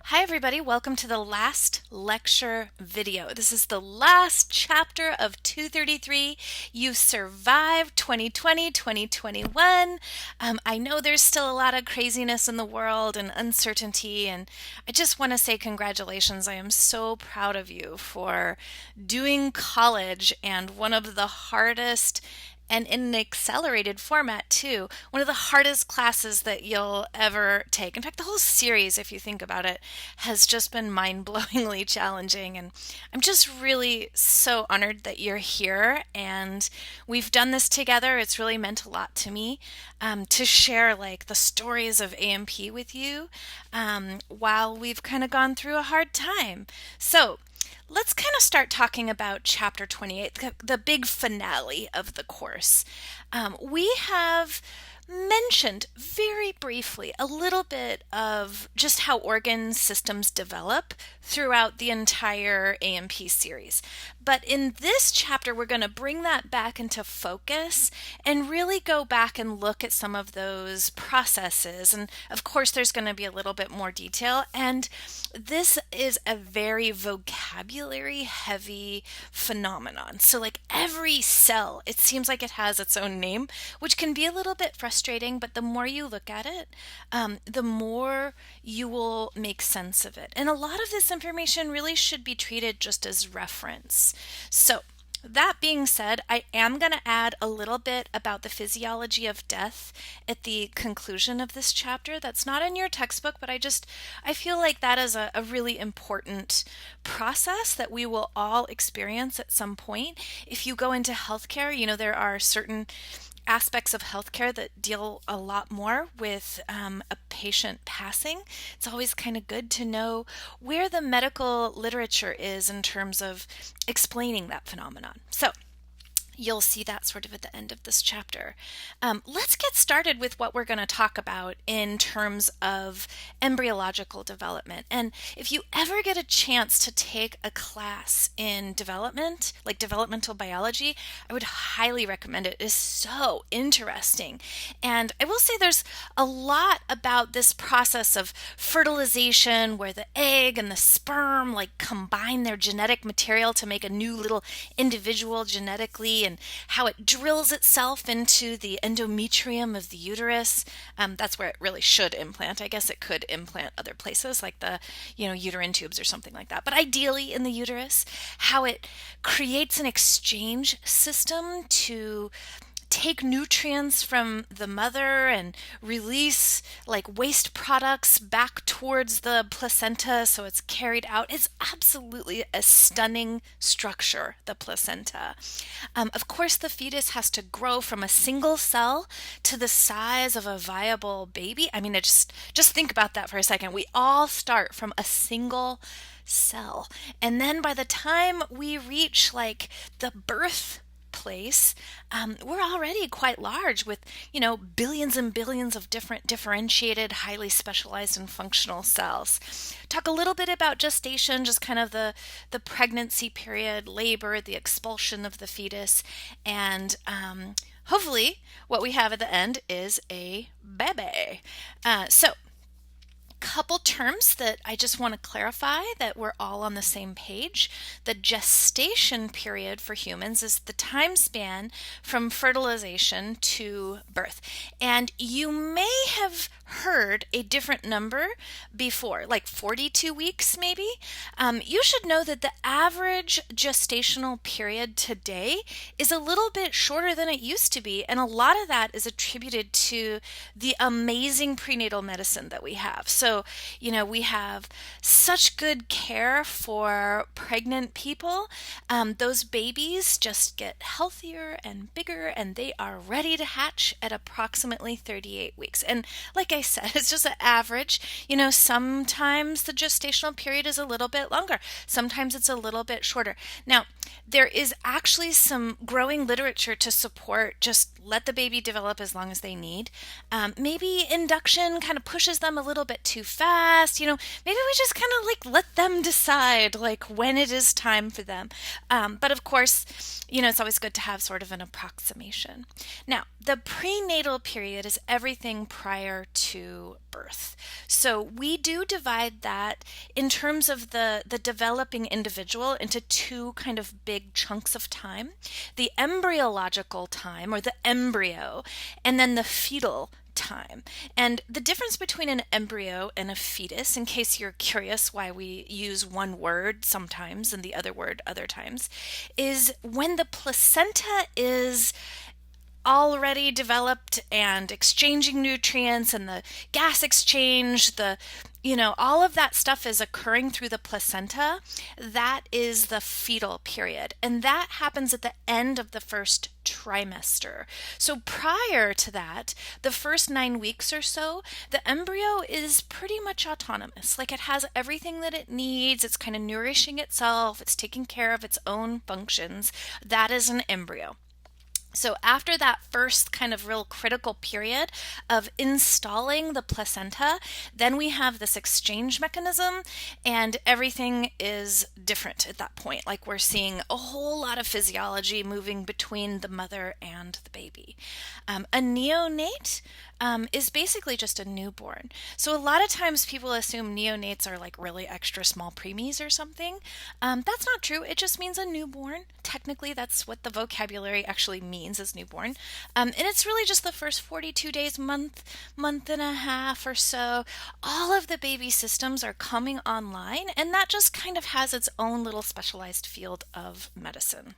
Hi everybody, welcome to the last lecture video. This is the last chapter of 233. You survived 2020, 2021. I know there's still a lot of craziness in the world and uncertainty, and I just want to say congratulations. I am so proud of you for doing college and one of the hardest and in an accelerated format too. One of the hardest classes that you'll ever take. In fact, the whole series, if you think about it, has just been mind-blowingly challenging. And I'm just really so honored that you're here and we've done this together. It's really meant a lot to me to share like the stories of AMP with you while we've kind of gone through a hard time. So let's kind of start talking about chapter 28, the big finale of the course. We have mentioned very briefly a little bit of just how organ systems develop throughout the entire AMP series. But in this chapter, we're going to bring that back into focus and really go back and look at some of those processes. And of course, there's going to be a little bit more detail. And this is a very vocabulary heavy phenomenon. So, like every cell, it seems like it has its own name, which can be a little bit frustrating, but the more you look at it, the more you will make sense of it. And a lot of this information really should be treated just as reference. So, that being said, I am going to add a little bit about the physiology of death at the conclusion of this chapter. That's not in your textbook, but I feel like that is a really important process that we will all experience at some point. If you go into healthcare, there are certain aspects of healthcare that deal a lot more with a patient passing. It's always kind of good to know where the medical literature is in terms of explaining that phenomenon. So, you'll see that sort of at the end of this chapter. Let's get started with what we're going to talk about in terms of embryological development. And if you ever get a chance to take a class in development, like developmental biology, I would highly recommend it. It is so interesting. And I will say there's a lot about this process of fertilization where the egg and the sperm like combine their genetic material to make a new little individual genetically, and how it drills itself into the endometrium of the uterus. That's where it really should implant. I guess it could implant other places like the, uterine tubes or something like that. But ideally in the uterus, how it creates an exchange system to take nutrients from the mother and release like waste products back towards the placenta so it's carried out. It's absolutely a stunning structure, the placenta. Of course, the fetus has to grow from a single cell to the size of a viable baby. I mean, just think about that for a second. We all start from a single cell. And then by the time we reach like the birth place, we're already quite large with, billions and billions of different differentiated, highly specialized and functional cells. Talk a little bit about gestation, just kind of the pregnancy period, labor, the expulsion of the fetus, and hopefully what we have at the end is a baby. So couple terms that I just want to clarify that we're all on the same page. The gestation period for humans is the time span from fertilization to birth. And you may have heard a different number before, like 42 weeks maybe. You should know that the average gestational period today is a little bit shorter than it used to be, and a lot of that is attributed to the amazing prenatal medicine that we have. So, we have such good care for pregnant people. Those babies just get healthier and bigger, and they are ready to hatch at approximately 38 weeks. And like I said, it's just an average. Sometimes the gestational period is a little bit longer. Sometimes it's a little bit shorter. Now, there is actually some growing literature to support just let the baby develop as long as they need. Maybe induction kind of pushes them a little bit too fast. Maybe we just kind of like let them decide like when it is time for them. But of course, it's always good to have sort of an approximation. Now, the prenatal period is everything prior to birth. So we do divide that in terms of the developing individual into two kind of big chunks of time: the embryological time, or the embryo, and then the fetal time. And the difference between an embryo and a fetus, in case you're curious why we use one word sometimes and the other word other times, is when the placenta is already developed and exchanging nutrients, and the gas exchange, all of that stuff is occurring through the placenta. That is the fetal period, and that happens at the end of the first trimester. So prior to that, the first 9 weeks or so, the embryo is pretty much autonomous. Like, it has everything that it needs. It's kind of nourishing itself. It's taking care of its own functions. That is an embryo. So after that first kind of real critical period of installing the placenta, then we have this exchange mechanism, and everything is different at that point. Like, we're seeing a whole lot of physiology moving between the mother and the baby. A neonate is basically just a newborn. So a lot of times people assume neonates are like really extra small preemies or something. That's not true. It just means a newborn. Technically, that's what the vocabulary actually means, is newborn. And it's really just the first 42 days, month and a half or so. All of the baby systems are coming online, and that just kind of has its own little specialized field of medicine.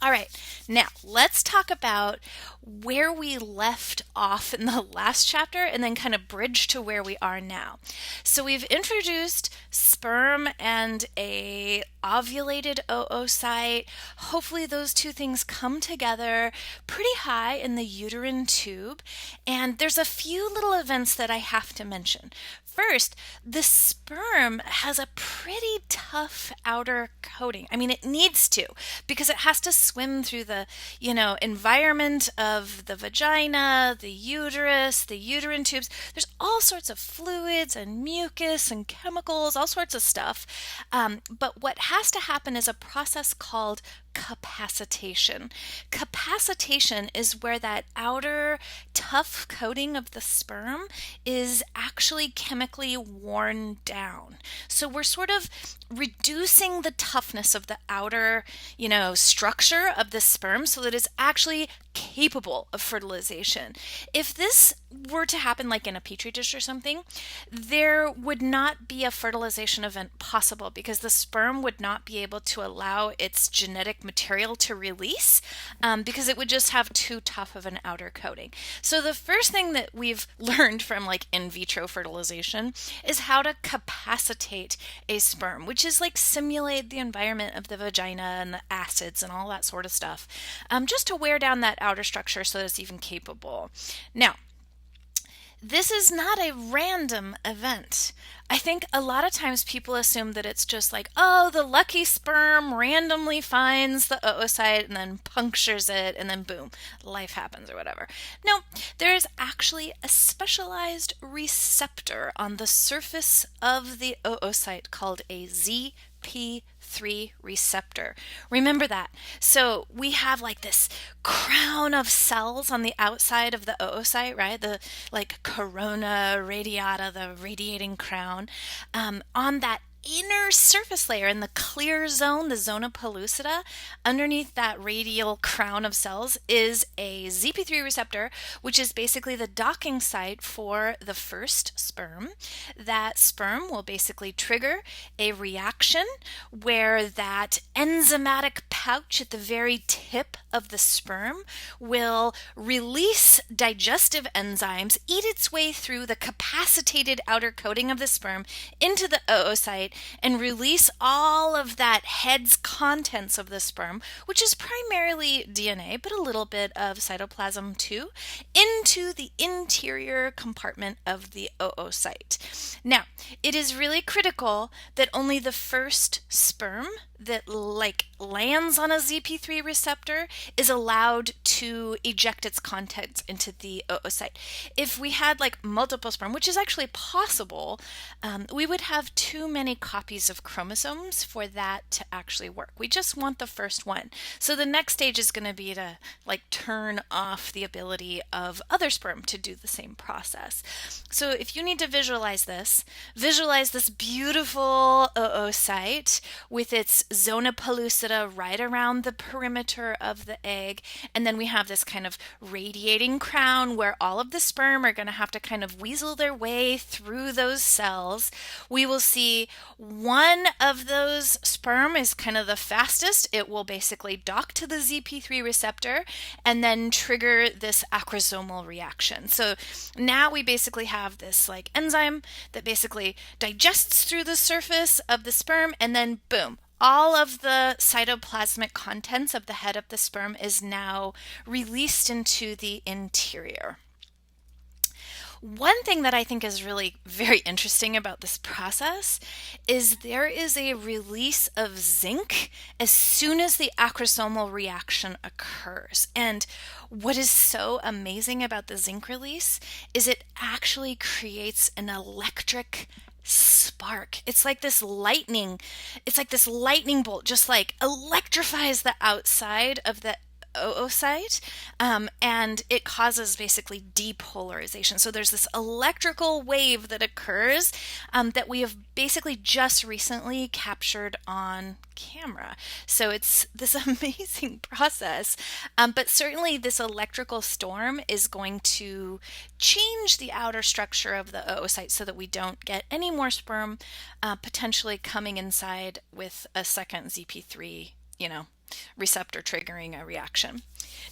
All right, now let's talk about where we left off in the last chapter and then kind of bridge to where we are now. So we've introduced sperm and a ovulated oocyte. Hopefully those two things come together pretty high in the uterine tube. And there's a few little events that I have to mention. First, the sperm has a pretty tough outer coating. I mean, it needs to, because it has to swim through the, environment of the vagina, the uterus, the uterine tubes. There's all sorts of fluids and mucus and chemicals, all sorts of stuff. But what has to happen is a process called capacitation. Capacitation is where that outer tough coating of the sperm is actually chemically worn down. So we're sort of reducing the toughness of the outer, structure of the sperm so that it's actually capable of fertilization. If this were to happen like in a petri dish or something, there would not be a fertilization event possible, because the sperm would not be able to allow its genetic material to release, because it would just have too tough of an outer coating. So the first thing that we've learned from like in vitro fertilization is how to capacitate a sperm, which is like simulate the environment of the vagina and the acids and all that sort of stuff, just to wear down that outer structure so that it's even capable. Now, this is not a random event. I think a lot of times people assume that it's just like, oh, the lucky sperm randomly finds the oocyte and then punctures it, and then boom, life happens or whatever. No, there is actually a specialized receptor on the surface of the oocyte called a ZP3 receptor. Remember that. So we have like this crown of cells on the outside of the oocyte, right? The like corona radiata, the radiating crown. On that inner surface layer in the clear zone, the zona pellucida, underneath that radial crown of cells is a ZP3 receptor, which is basically the docking site for the first sperm. That sperm will basically trigger a reaction where that enzymatic pouch at the very tip of the sperm will release digestive enzymes, eat its way through the capacitated outer coating of the sperm into the oocyte, and release all of that head's contents of the sperm, which is primarily DNA, but a little bit of cytoplasm too, into the interior compartment of the oocyte. Now, it is really critical that only the first sperm that like lands on a ZP3 receptor is allowed to eject its contents into the oocyte. If we had like multiple sperm, which is actually possible, we would have too many copies of chromosomes for that to actually work. We just want the first one. So the next stage is going to be to like turn off the ability of other sperm to do the same process. So if you need to visualize this beautiful oocyte with its zona pellucida right around the perimeter of the egg. And then we have this kind of radiating crown where all of the sperm are going to have to kind of weasel their way through those cells. We will see one of those sperm is kind of the fastest. It will basically dock to the ZP3 receptor and then trigger this acrosomal reaction. So now we basically have this like enzyme that basically digests through the surface of the sperm, and then boom, all of the cytoplasmic contents of the head of the sperm is now released into the interior. One thing that I think is really very interesting about this process is there is a release of zinc as soon as the acrosomal reaction occurs. And what is so amazing about the zinc release is it actually creates an electric spark. It's like this lightning bolt just like electrifies the outside of the oocyte, and it causes basically depolarization. So there's this electrical wave that occurs that we have basically just recently captured on camera. So it's this amazing process, but certainly this electrical storm is going to change the outer structure of the oocyte so that we don't get any more sperm potentially coming inside with a second ZP3, receptor triggering a reaction.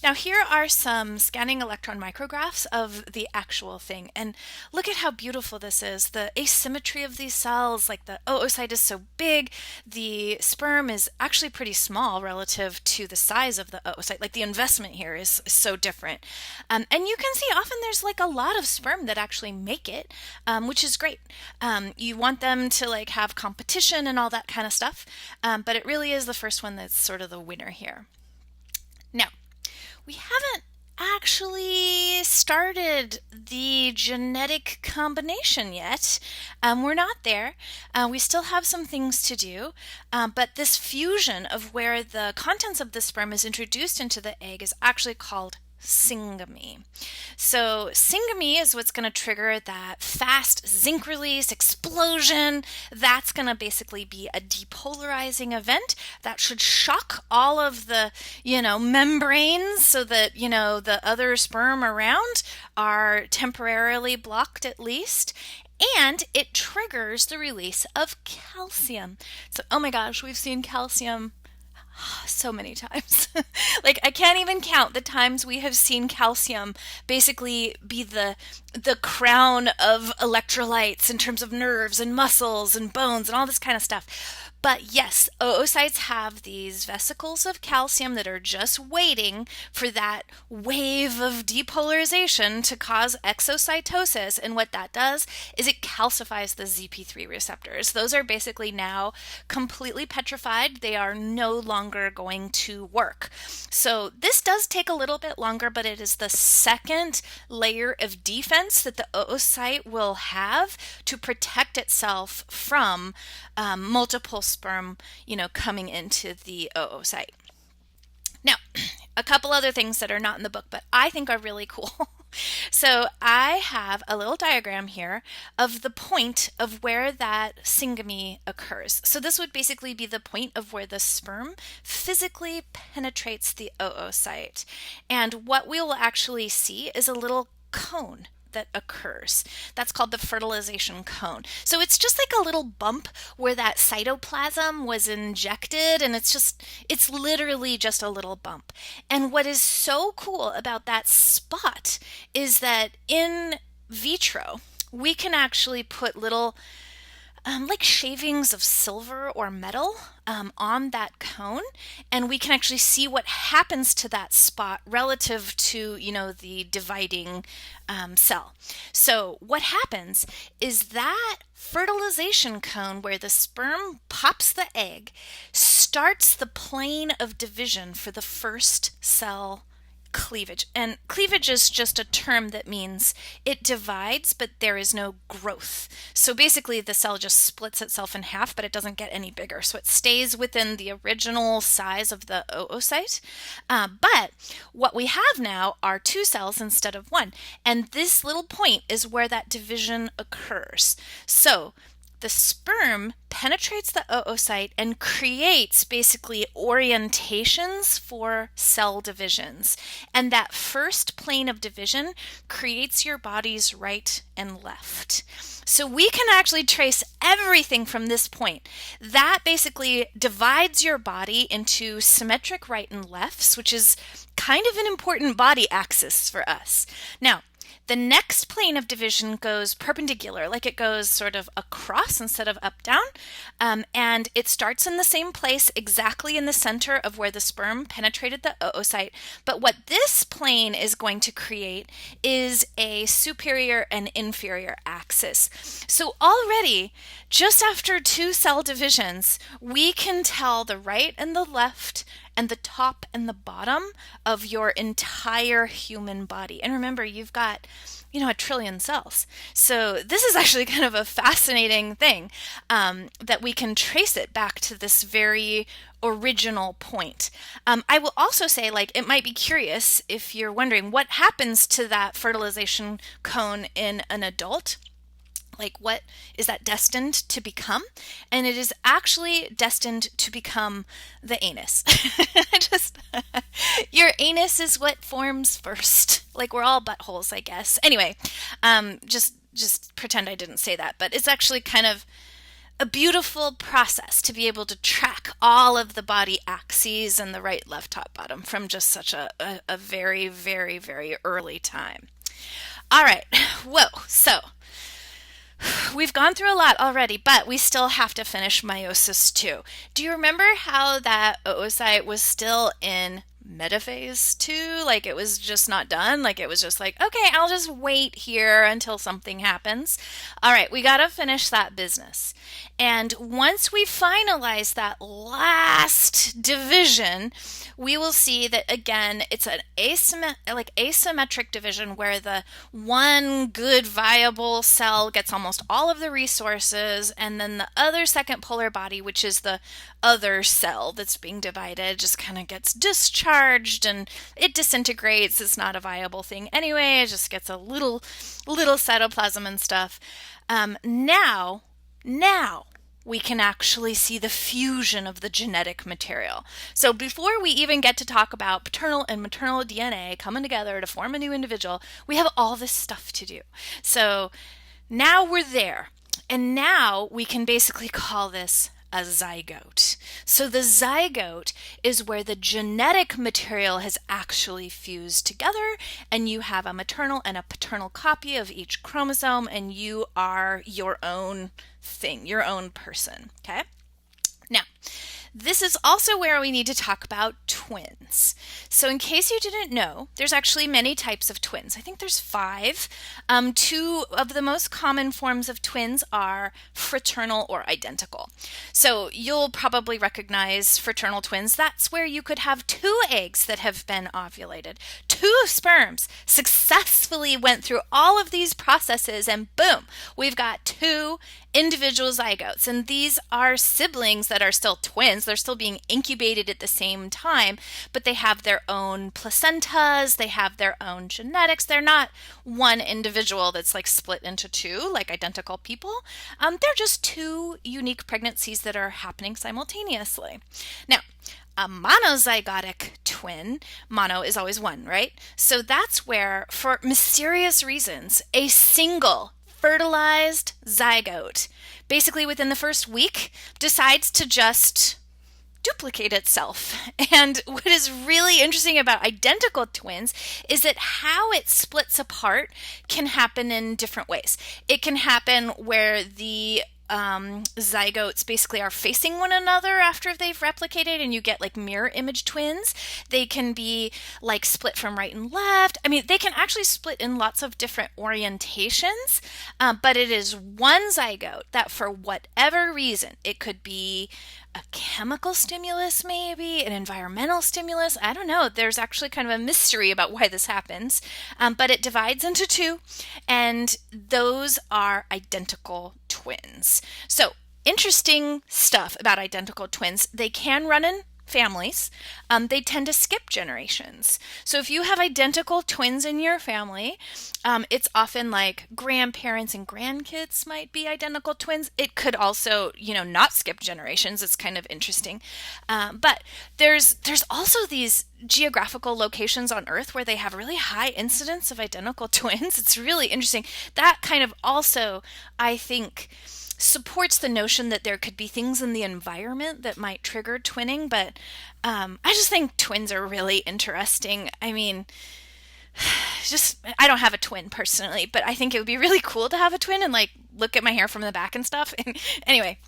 Now here are some scanning electron micrographs of the actual thing, and look at how beautiful this is. The asymmetry of these cells, like the oocyte is so big, the sperm is actually pretty small relative to the size of the oocyte. Like the investment here is so different. And you can see often there's like a lot of sperm that actually make it, which is great. You want them to like have competition and all that kind of stuff, but it really is the first one that's sort of the winner here. Now, we haven't actually started the genetic combination yet. We're not there. We still have some things to do, but this fusion of where the contents of the sperm is introduced into the egg is actually called syngamy. So syngamy is what's going to trigger that fast zinc release explosion. That's going to basically be a depolarizing event that should shock all of the, membranes so that, the other sperm around are temporarily blocked at least. And it triggers the release of calcium. So, oh my gosh, we've seen calcium so many times. Like I can't even count the times we have seen calcium basically be the crown of electrolytes in terms of nerves and muscles and bones and all this kind of stuff. But yes, oocytes have these vesicles of calcium that are just waiting for that wave of depolarization to cause exocytosis. And what that does is it calcifies the ZP3 receptors. Those are basically now completely petrified. They are no longer going to work. So this does take a little bit longer, but it is the second layer of defense that the oocyte will have to protect itself from multiple sperm, coming into the oocyte. Now, a couple other things that are not in the book, but I think are really cool. So I have a little diagram here of the point of where that syngamy occurs. So this would basically be the point of where the sperm physically penetrates the oocyte. And what we will actually see is a little cone that occurs. That's called the fertilization cone. So it's just like a little bump where that cytoplasm was injected, and it's literally just a little bump. And what is so cool about that spot is that in vitro, we can actually put little like shavings of silver or metal on that cone, and we can actually see what happens to that spot relative to, the dividing cell. So what happens is that fertilization cone where the sperm pops the egg starts starts the plane of division for the first cell cleavage. And cleavage is just a term that means it divides, but there is no growth. So basically the cell just splits itself in half, but it doesn't get any bigger. So it stays within the original size of the oocyte. But what we have now are two cells instead of one. And this little point is where that division occurs. So the sperm penetrates the oocyte and creates basically orientations for cell divisions. And that first plane of division creates your body's right and left. So we can actually trace everything from this point. That basically divides your body into symmetric right and lefts, which is kind of an important body axis for us. Now, the next plane of division goes perpendicular, like it goes sort of across instead of up down, and it starts in the same place, exactly in the center of where the sperm penetrated the oocyte. But what this plane is going to create is a superior and inferior axis. So already, just after two cell divisions, we can tell the right and the left and the top and the bottom of your entire human body. And remember, you've got, a trillion cells. So this is actually kind of a fascinating thing, that we can trace it back to this very original point. I will also say, it might be curious if you're wondering what happens to that fertilization cone in an adult. What is that destined to become? And it is actually destined to become the anus. Your anus is what forms first. We're all buttholes, I guess. Anyway, just pretend I didn't say that. But it's actually kind of a beautiful process to be able to track all of the body axes and the right, left, top, bottom from just such a very, very, very early time. All right. Whoa. So we've gone through a lot already, but we still have to finish meiosis too. Do you remember how that oocyte was still in metaphase 2? It was just not done. It was just okay, I'll just wait here until something happens. All right, we got to finish that business. And once we finalize that last division, we will see that, again, it's an asymmetric division where the one good viable cell gets almost all of the resources, and then the other second polar body, which is the other cell that's being divided, just kind of gets discharged and it disintegrates. It's not a viable thing anyway. It just gets a little cytoplasm and stuff. Now we can actually see the fusion of the genetic material. So before we even get to talk about paternal and maternal DNA coming together to form a new individual, we have all this stuff to do. So now we're there. And now we can basically call this a zygote. So the zygote is where the genetic material has actually fused together, and you have a maternal and a paternal copy of each chromosome, and you are your own thing, your own person. Okay? Now, this is also where we need to talk about twins. So in case you didn't know, there's actually many types of twins. I think there's 5. 2 of the most common forms of twins are fraternal or identical. So you'll probably recognize fraternal twins. That's where you could have 2 eggs that have been ovulated. 2 sperms successfully went through all of these processes, and boom, we've got 2 individual zygotes. And these are siblings that are still twins. They're still being incubated at the same time, but they have their own placentas, they have their own genetics. They're not one individual that's split into 2 like identical people. They're just 2 unique pregnancies that are happening simultaneously. Now, a monozygotic twin, mono is always 1, right? So that's where, for mysterious reasons, a single fertilized zygote, basically within the first week, decides to just duplicate itself. And what is really interesting about identical twins is that how it splits apart can happen in different ways. It can happen where the zygotes basically are facing one another after they've replicated, and you get like mirror image twins. They can be like split from right and left. I mean, they can actually split in lots of different orientations, but it is one zygote that, for whatever reason, it could be a chemical stimulus, maybe an environmental stimulus. I don't know. There's actually kind of a mystery about why this happens, but it divides into two, and those are identical twins. So, interesting stuff about identical twins. They can run in families. They tend to skip generations. So if you have identical twins in your family, it's often like grandparents and grandkids might be identical twins. It could also, not skip generations. It's kind of interesting. But there's also these geographical locations on Earth where they have really high incidence of identical twins. It's really interesting. That kind of also, I think, supports the notion that there could be things in the environment that might trigger twinning, but I just think twins are really interesting. I mean, I don't have a twin personally, but I think it would be really cool to have a twin and like look at my hair from the back and stuff. Anyway,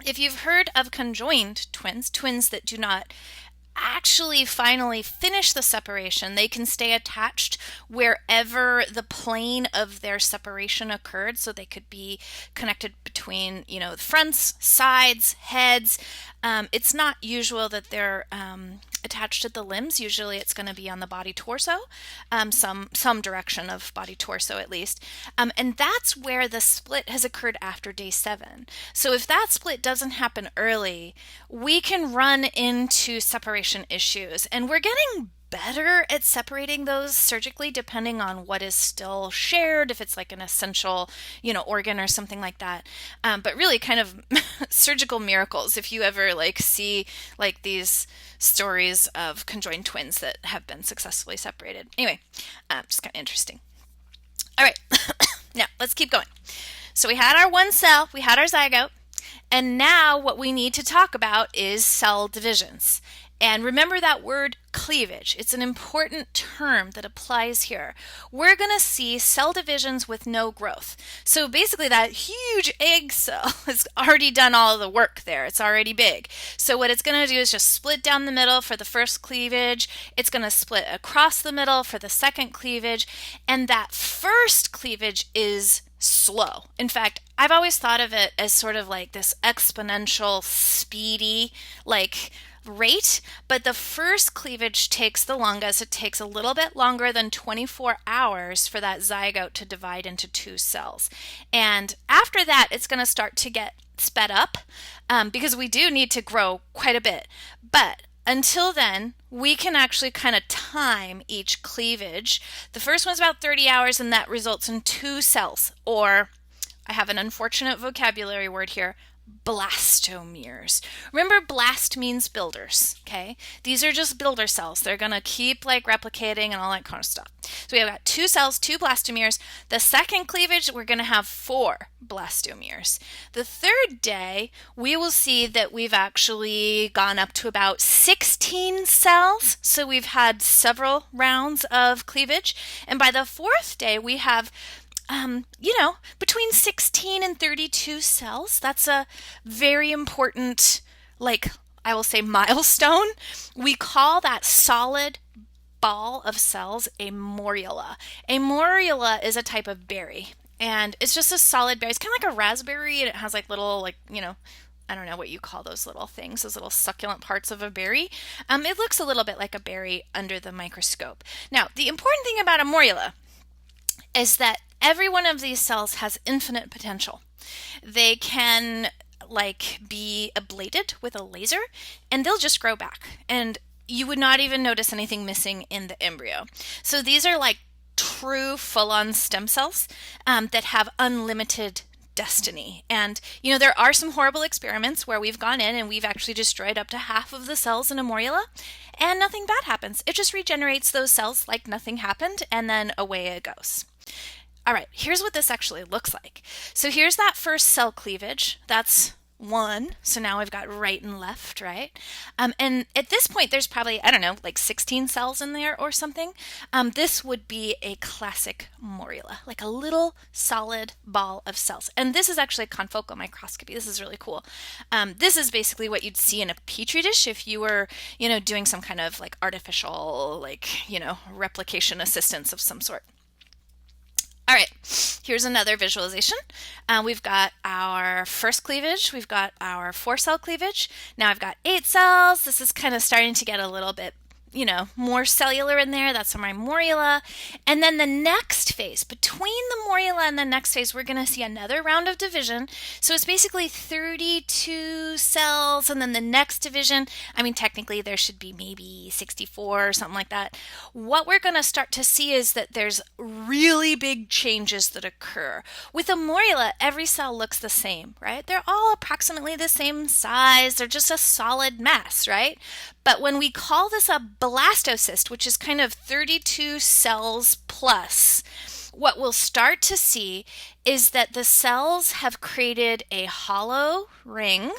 if you've heard of conjoined twins, twins that do not actually finally finish the separation, they can stay attached wherever the plane of their separation occurred. So they could be connected between, the fronts, sides, heads. It's not usual that they're attached at the limbs. Usually it's going to be on the body torso, some direction of body torso at least. And that's where the split has occurred after day 7. So if that split doesn't happen early, we can run into separation issues. And we're getting better at separating those surgically depending on what is still shared, if it's like an essential, organ or something like that. But really kind of surgical miracles if you ever like see like these stories of conjoined twins that have been successfully separated. Anyway, just kind of interesting. All right, now let's keep going. So we had our one cell, we had our zygote, and now what we need to talk about is cell divisions. And remember that word cleavage. It's an important term that applies here. We're going to see cell divisions with no growth. So basically that huge egg cell has already done all of the work there. It's already big. So what it's going to do is just split down the middle for the first cleavage. It's going to split across the middle for the second cleavage. And that first cleavage is slow. In fact, I've always thought of it as sort of like this exponential, speedy, rate, but the first cleavage takes the longest. It takes a little bit longer than 24 hours for that zygote to divide into 2 cells. And after that, it's going to start to get sped up because we do need to grow quite a bit. But until then, we can actually kind of time each cleavage. The first one's about 30 hours, and that results in 2 cells, or I have an unfortunate vocabulary word here, blastomeres. Remember, blast means builders, okay? These are just builder cells. They're going to keep replicating and all that kind of stuff. So we have got 2 cells, 2 blastomeres. The second cleavage, we're going to have 4 blastomeres. The third day, we will see that we've actually gone up to about 16 cells. So we've had several rounds of cleavage. And by the 4th day, we have between 16 and 32 cells. That's a very important, I will say, milestone. We call that solid ball of cells a morula. A morula is a type of berry, and it's just a solid berry. It's kind of like a raspberry, and it has little, I don't know what you call those little things, those little succulent parts of a berry. It looks a little bit like a berry under the microscope. Now, the important thing about a morula is that every one of these cells has infinite potential. They can be ablated with a laser, and they'll just grow back. And you would not even notice anything missing in the embryo. So these are true full-on stem cells that have unlimited destiny. And, there are some horrible experiments where we've gone in and we've actually destroyed up to half of the cells in a morula, and nothing bad happens. It just regenerates those cells like nothing happened, and then away it goes. All right, here's what this actually looks like. So here's that first cell cleavage. That's one. So now we've got right and left, right? And at this point, there's probably, I don't know, like 16 cells in there or something. This would be a classic morula, like a little solid ball of cells. And this is actually a confocal microscopy. This is really cool. This is basically what you'd see in a petri dish if you were, doing some kind of like artificial, like, replication assistance of some sort. All right, here's another visualization. We've got our first cleavage. We've got our 4-cell cleavage. Now I've got 8 cells. This is kind of starting to get a little bit more cellular in there. That's my morula. And then the next phase, between the morula and the next phase, we're going to see another round of division. So it's basically 32 cells, and then the next division, technically there should be maybe 64 or something like that. What we're going to start to see is that there's really big changes that occur. With a morula, every cell looks the same, right? They're all approximately the same size. They're just a solid mass, right? But when we call this a blastocyst, which is kind of 32 cells plus, what we'll start to see is that the cells have created a hollow ring.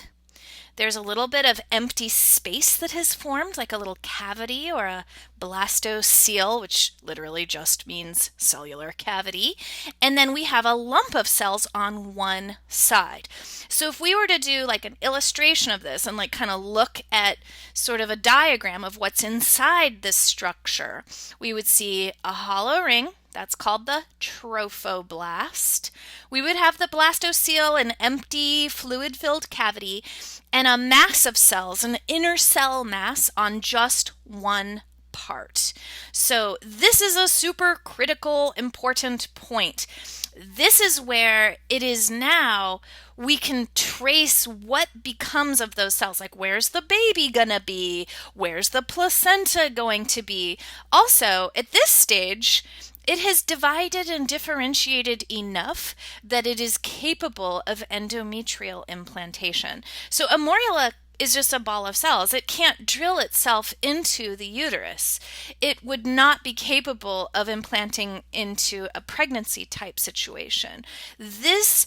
There's a little bit of empty space that has formed, like a little cavity or a blastocele, which literally just means cellular cavity. And then we have a lump of cells on one side. So if we were to do like an illustration of this and like kind of look at sort of a diagram of what's inside this structure, we would see a hollow ring. That's called the trophoblast. We would have the blastocele, an empty fluid-filled cavity, and a mass of cells, an inner cell mass on just one part. So this is a super critical, important point. This is where it is now we can trace what becomes of those cells. Like, where's the baby gonna be? Where's the placenta going to be? Also, at this stage, it has divided and differentiated enough that it is capable of endometrial implantation. So a morula is just a ball of cells. It can't drill itself into the uterus. It would not be capable of implanting into a pregnancy type situation. This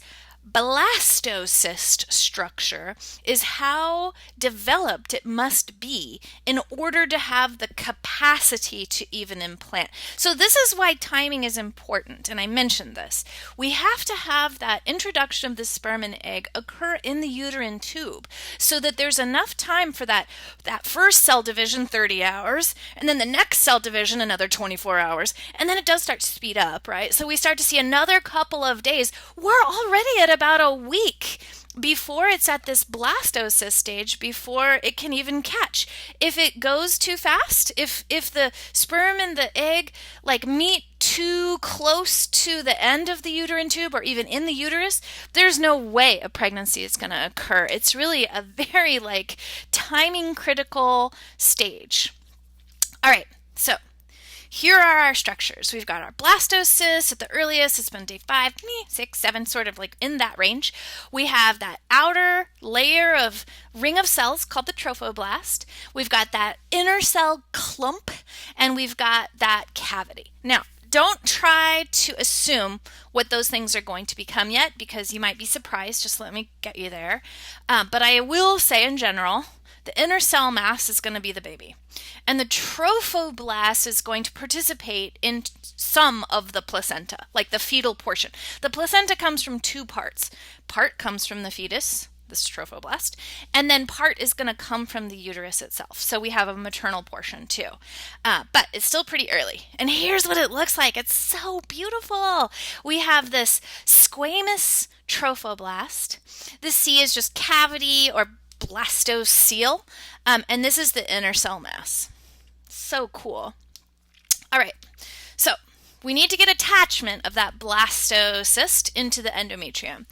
blastocyst structure is how developed it must be in order to have the capacity to even implant. So this is why timing is important, and I mentioned this. We have to have that introduction of the sperm and egg occur in the uterine tube so that there's enough time for that first cell division, 30 hours, and then the next cell division, another 24 hours, and then it does start to speed up, right? So we start to see another couple of days. We're already at about a week before it's at this blastocyst stage, before it can even catch. If it goes too fast, if the sperm and the egg like meet too close to the end of the uterine tube or even in the uterus, there's no way a pregnancy is going to occur. It's really a very like timing critical stage. All right, so here are our structures. We've got our blastocyst at the earliest. It's been day 5, 6, 7, sort of like in that range. We have that outer layer of ring of cells called the trophoblast. We've got that inner cell clump, and we've got that cavity. Now, don't try to assume what those things are going to become yet, because you might be surprised. Just let me get you there. But I will say in general, the inner cell mass is going to be the baby. And the trophoblast is going to participate in some of the placenta, like the fetal portion. The placenta comes from 2 parts. Part comes from the fetus, this trophoblast, and then part is going to come from the uterus itself. So we have a maternal portion too. But it's still pretty early. And here's what it looks like. It's so beautiful. We have this squamous trophoblast. The C is just cavity or blastocele, and this is the inner cell mass. So cool. All right, so we need to get attachment of that blastocyst into the endometrium.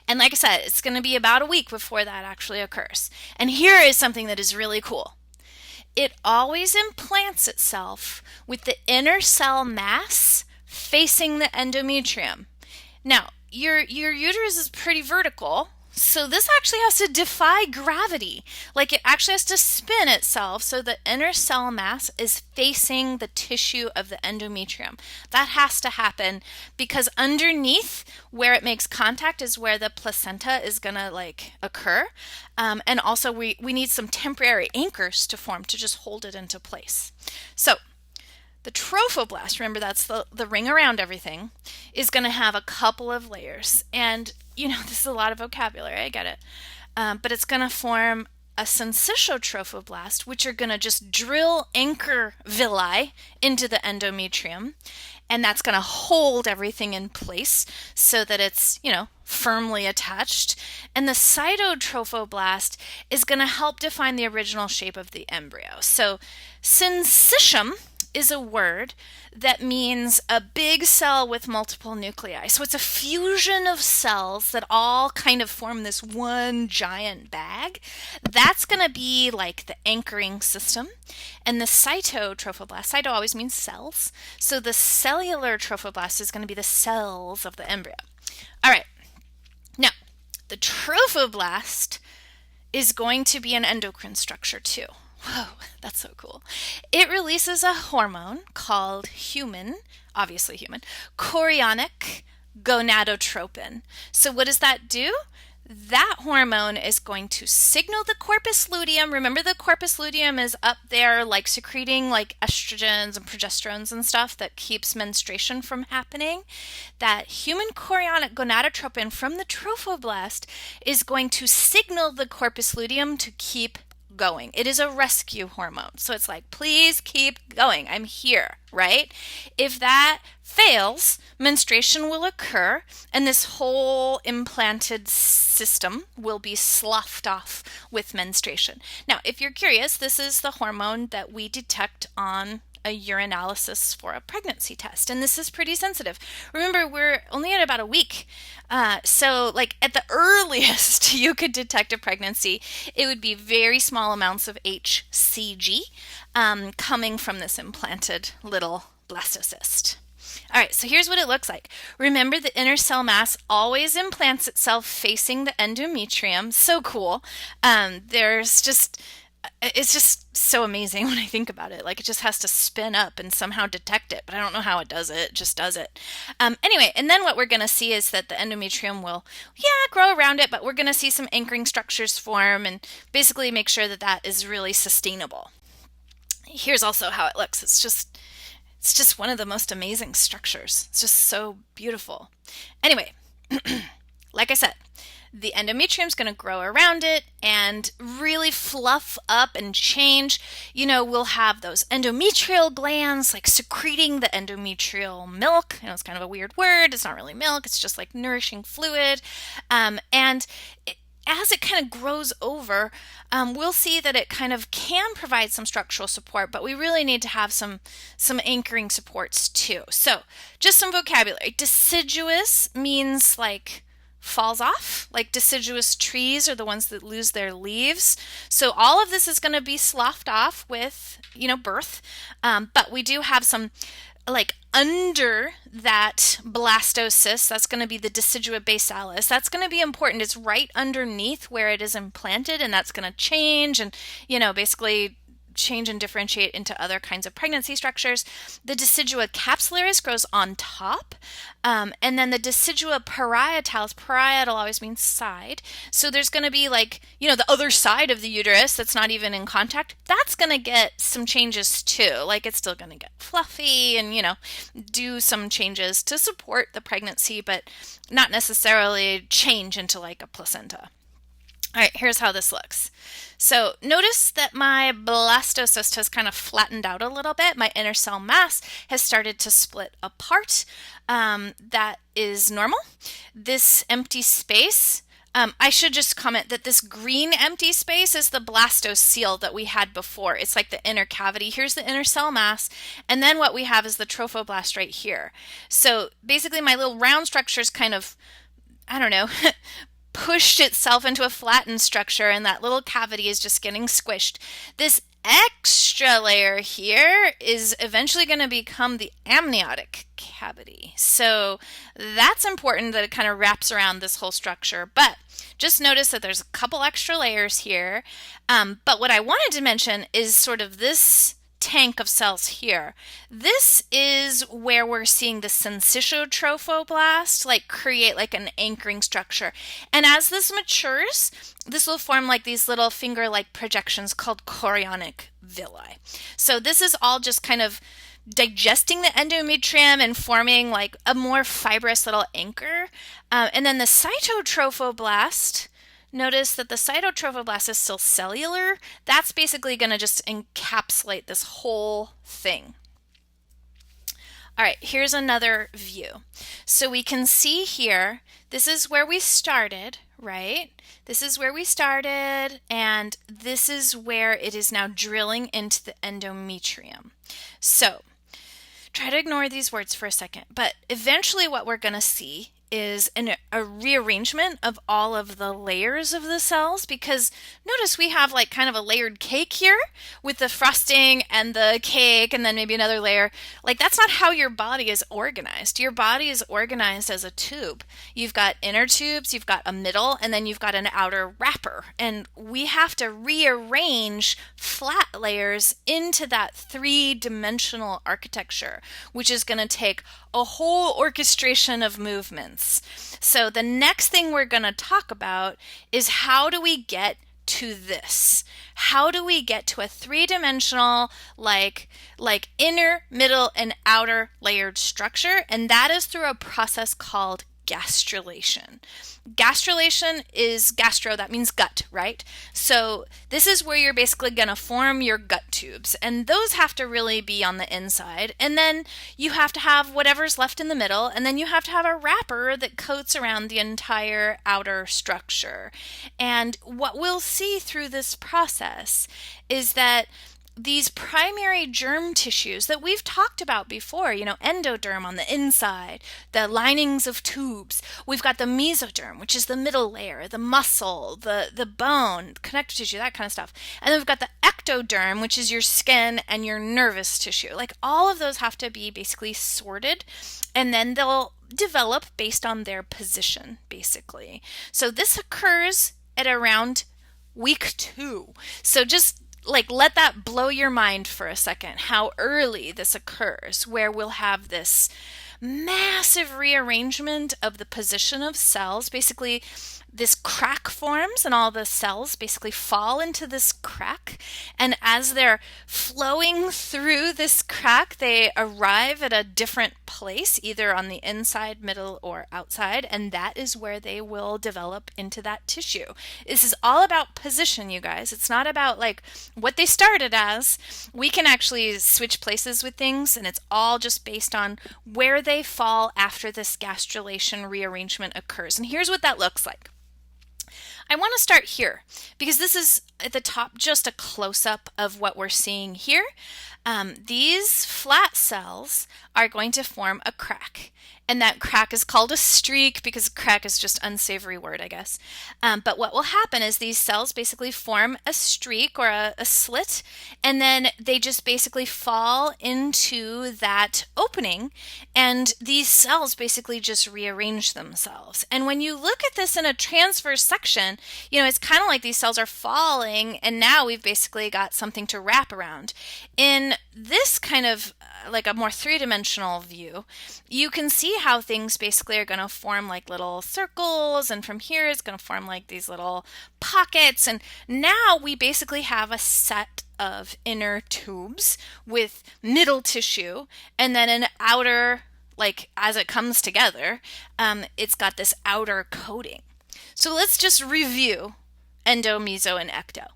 And like I said, it's going to be about a week before that actually occurs. And here is something that is really cool. It always implants itself with the inner cell mass facing the endometrium. Now, your uterus is pretty vertical, So this actually has to defy gravity. Like it actually has to spin itself so the inner cell mass is facing the tissue of the endometrium. That has to happen because underneath where it makes contact is where the placenta is going to like occur. And also we need some temporary anchors to form to just hold it into place. So the trophoblast, remember that's the ring around everything, is going to have a couple of layers. And, this is a lot of vocabulary, I get it. But it's going to form a syncytial trophoblast, which are going to just drill anchor villi into the endometrium. And that's going to hold everything in place so that it's, firmly attached. And the cytotrophoblast is going to help define the original shape of the embryo. So syncytium is a word that means a big cell with multiple nuclei. So it's a fusion of cells that all kind of form this one giant bag. That's going to be like the anchoring system. And the cytotrophoblast, cyto always means cells. So the cellular trophoblast is going to be the cells of the embryo. All right. Now, the trophoblast is going to be an endocrine structure too. Whoa, that's so cool. It releases a hormone called obviously human, chorionic gonadotropin. So what does that do? That hormone is going to signal the corpus luteum. Remember the corpus luteum is up there like secreting like estrogens and progesterones and stuff that keeps menstruation from happening. That human chorionic gonadotropin from the trophoblast is going to signal the corpus luteum to keep going. It is a rescue hormone. So it's like, please keep going. I'm here, right? If that fails, menstruation will occur and this whole implanted system will be sloughed off with menstruation. Now, if you're curious, this is the hormone that we detect on a urinalysis for a pregnancy test. And this is pretty sensitive. Remember, we're only at about a week. So like at the earliest you could detect a pregnancy, it would be very small amounts of HCG coming from this implanted little blastocyst. All right, so here's what it looks like. Remember, the inner cell mass always implants itself facing the endometrium. So cool. It's just so amazing when I think about it. Like it just has to spin up and somehow detect it, but I don't know how it does it. It just does it. Anyway, and then what we're going to see is that the endometrium will, grow around it, but we're going to see some anchoring structures form and basically make sure that that is really sustainable. Here's also how it looks. It's just one of the most amazing structures. It's just so beautiful. Anyway, like I said, the endometrium is going to grow around it and really fluff up and change. We'll have those endometrial glands like secreting the endometrial milk. It's kind of a weird word. It's not really milk. It's just like nourishing fluid. As it kind of grows over, we'll see that it kind of can provide some structural support, but we really need to have some anchoring supports too. So just some vocabulary. Deciduous means like falls off, like deciduous trees are the ones that lose their leaves. So all of this is going to be sloughed off with, birth. But we do have some like under that blastocyst, that's going to be the decidua basalis. That's going to be important. It's right underneath where it is implanted, and that's going to change and, basically change and differentiate into other kinds of pregnancy structures. The decidua capsularis grows on top, and then the decidua parietalis, parietal always means side. So there's going to be like, the other side of the uterus that's not even in contact. That's going to get some changes too. Like it's still going to get fluffy and, do some changes to support the pregnancy, but not necessarily change into like a placenta. All right, here's how this looks. So notice that my blastocyst has kind of flattened out a little bit. My inner cell mass has started to split apart. That is normal. This empty space, I should just comment that this green empty space is the blastocele that we had before. It's like the inner cavity. Here's the inner cell mass. And then what we have is the trophoblast right here. So basically my little round structure is kind of, pushed itself into a flattened structure, and that little cavity is just getting squished. This extra layer here is eventually going to become the amniotic cavity. So that's important that it kind of wraps around this whole structure. But just notice that there's a couple extra layers here. But what I wanted to mention is sort of this tank of cells here. This is where we're seeing the syncytial trophoblast like create like an anchoring structure. And as this matures, this will form like these little finger-like projections called chorionic villi. So this is all just kind of digesting the endometrium and forming like a more fibrous little anchor. And then the cytotrophoblast, notice that the cytotrophoblast is still cellular. That's basically going to just encapsulate this whole thing. All right, here's another view. So we can see here, this is where we started, right? This is where we started, and this is where it is now drilling into the endometrium. So try to ignore these words for a second, but eventually what we're going to see is a rearrangement of all of the layers of the cells, because notice we have like kind of a layered cake here with the frosting and the cake and then maybe another layer. Like that's not how your body is organized. Your body is organized as a tube. You've got inner tubes, you've got a middle, and then you've got an outer wrapper. And we have to rearrange flat layers into that three-dimensional architecture, which is going to take a whole orchestration of movements. So the next thing we're going to talk about is how do we get to this? How do we get to a three-dimensional like inner, middle, and outer layered structure? And that is through a process called gastrulation. Gastrulation is gastro, that means gut, right? So this is where you're basically going to form your gut tubes, and those have to really be on the inside. And then you have to have whatever's left in the middle, and then you have to have a wrapper that coats around the entire outer structure. And what we'll see through this process is that these primary germ tissues that we've talked about before, endoderm on the inside, the linings of tubes. We've got the mesoderm, which is the middle layer, the muscle, the bone, connective tissue, that kind of stuff. And then we've got the ectoderm, which is your skin and your nervous tissue. Like all of those have to be basically sorted, and then they'll develop based on their position, basically. So this occurs at around week 2. So just let that blow your mind for a second, how early this occurs, where we'll have this massive rearrangement of the position of cells. Basically, this crack forms and all the cells basically fall into this crack. And as they're flowing through this crack, they arrive at a different place, either on the inside, middle, or outside. And that is where they will develop into that tissue. This is all about position, you guys. It's not about what they started as. We can actually switch places with things, and it's all just based on where they fall after this gastrulation rearrangement occurs. And here's what that looks like. I want to start here because this is at the top just a close-up of what we're seeing here. These flat cells are going to form a crack, and that crack is called a streak because crack is just an unsavory word, I guess. But what will happen is these cells basically form a streak or a slit, and then they just basically fall into that opening, and these cells basically just rearrange themselves. And when you look at this in a transverse section, it's kind of like these cells are falling, and now we've basically got something to wrap around. In this kind of like a more three-dimensional view, you can see how things basically are going to form like little circles, and from here it's going to form like these little pockets, and now we basically have a set of inner tubes with middle tissue, and then an outer, as it comes together, it's got this outer coating. So let's just review endo, meso, and ecto.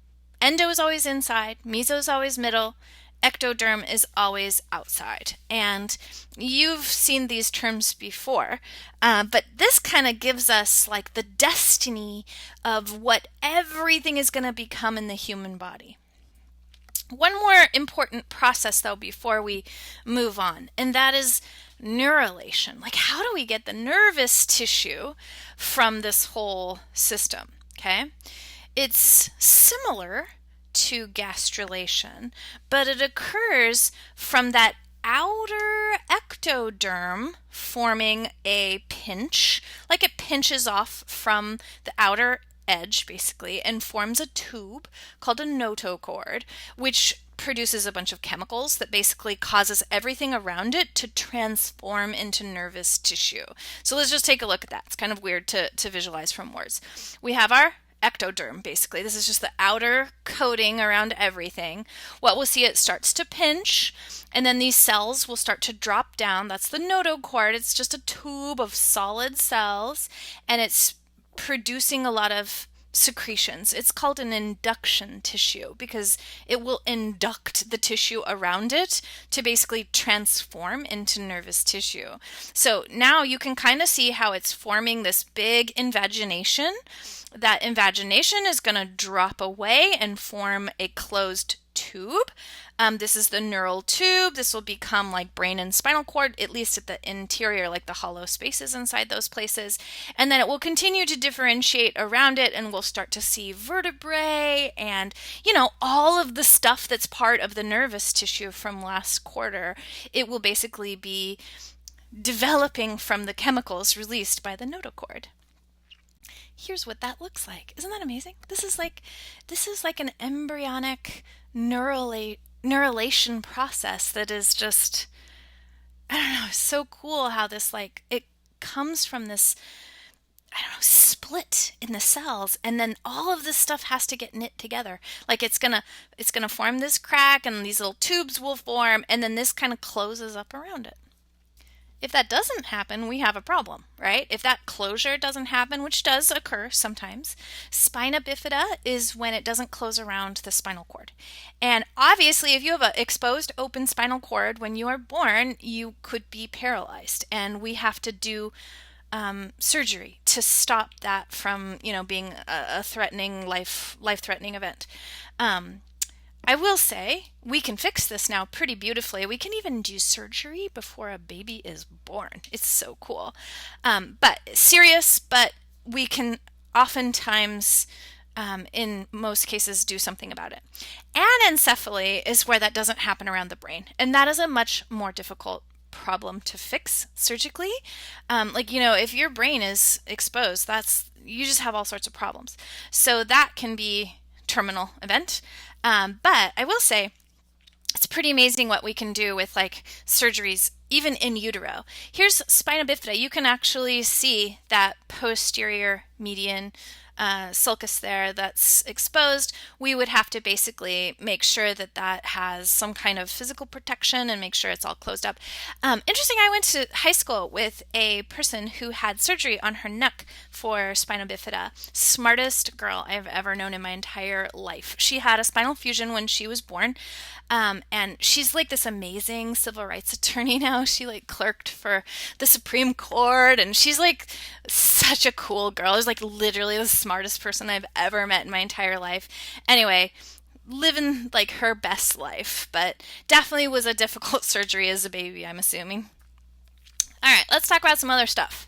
Endo is always inside, meso is always middle, ectoderm is always outside. And you've seen these terms before, but this kind of gives us the destiny of what everything is going to become in the human body. One more important process, though, before we move on, and that is neurulation. How do we get the nervous tissue from this whole system? Okay, it's similar to gastrulation, but it occurs from that outer ectoderm forming a pinch, like it pinches off from the outer edge basically and forms a tube called a notochord, which produces a bunch of chemicals that basically causes everything around it to transform into nervous tissue. So let's just take a look at that. It's kind of weird to visualize from words. We have our ectoderm, basically. This is just the outer coating around everything. What we'll see, it starts to pinch, and then these cells will start to drop down. That's the notochord. It's just a tube of solid cells, and it's producing a lot of secretions. It's called an induction tissue because it will induct the tissue around it to basically transform into nervous tissue. So now you can kind of see how it's forming this big invagination. That invagination is going to drop away and form a closed tube. This is the neural tube. This will become like brain and spinal cord, at least at the interior, like the hollow spaces inside those places. And then it will continue to differentiate around it, and we'll start to see vertebrae and, all of the stuff that's part of the nervous tissue from last quarter. It will basically be developing from the chemicals released by the notochord. Here's what that looks like. Isn't that amazing? This is like an embryonic neurulation process that is just, I don't know, so cool how this it comes from this, split in the cells, and then all of this stuff has to get knit together. Like it's gonna form this crack, and these little tubes will form, and then this kind of closes up around it. If that doesn't happen, we have a problem, right? If that closure doesn't happen, which does occur sometimes, spina bifida is when it doesn't close around the spinal cord. And obviously, if you have an exposed open spinal cord when you are born, you could be paralyzed. And we have to do surgery to stop that from, being a threatening, life-threatening event. I will say we can fix this now pretty beautifully. We can even do surgery before a baby is born. It's so cool. But serious, but we can oftentimes, in most cases, do something about it. Anencephaly is where that doesn't happen around the brain. And that is a much more difficult problem to fix surgically. If your brain is exposed, you just have all sorts of problems. So that can be terminal event. But I will say it's pretty amazing what we can do with surgeries, even in utero. Here's spina bifida. You can actually see that posterior median sulcus there that's exposed. We would have to basically make sure that has some kind of physical protection and make sure it's all closed up. Interesting, I went to high school with a person who had surgery on her neck for spina bifida. Smartest girl I've ever known in my entire life. She had a spinal fusion when she was born. And she's this amazing civil rights attorney now. She clerked for the Supreme Court, and she's such a cool girl. She's literally the smartest person I've ever met in my entire life. Anyway, living her best life, but definitely was a difficult surgery as a baby, I'm assuming. All right, let's talk about some other stuff.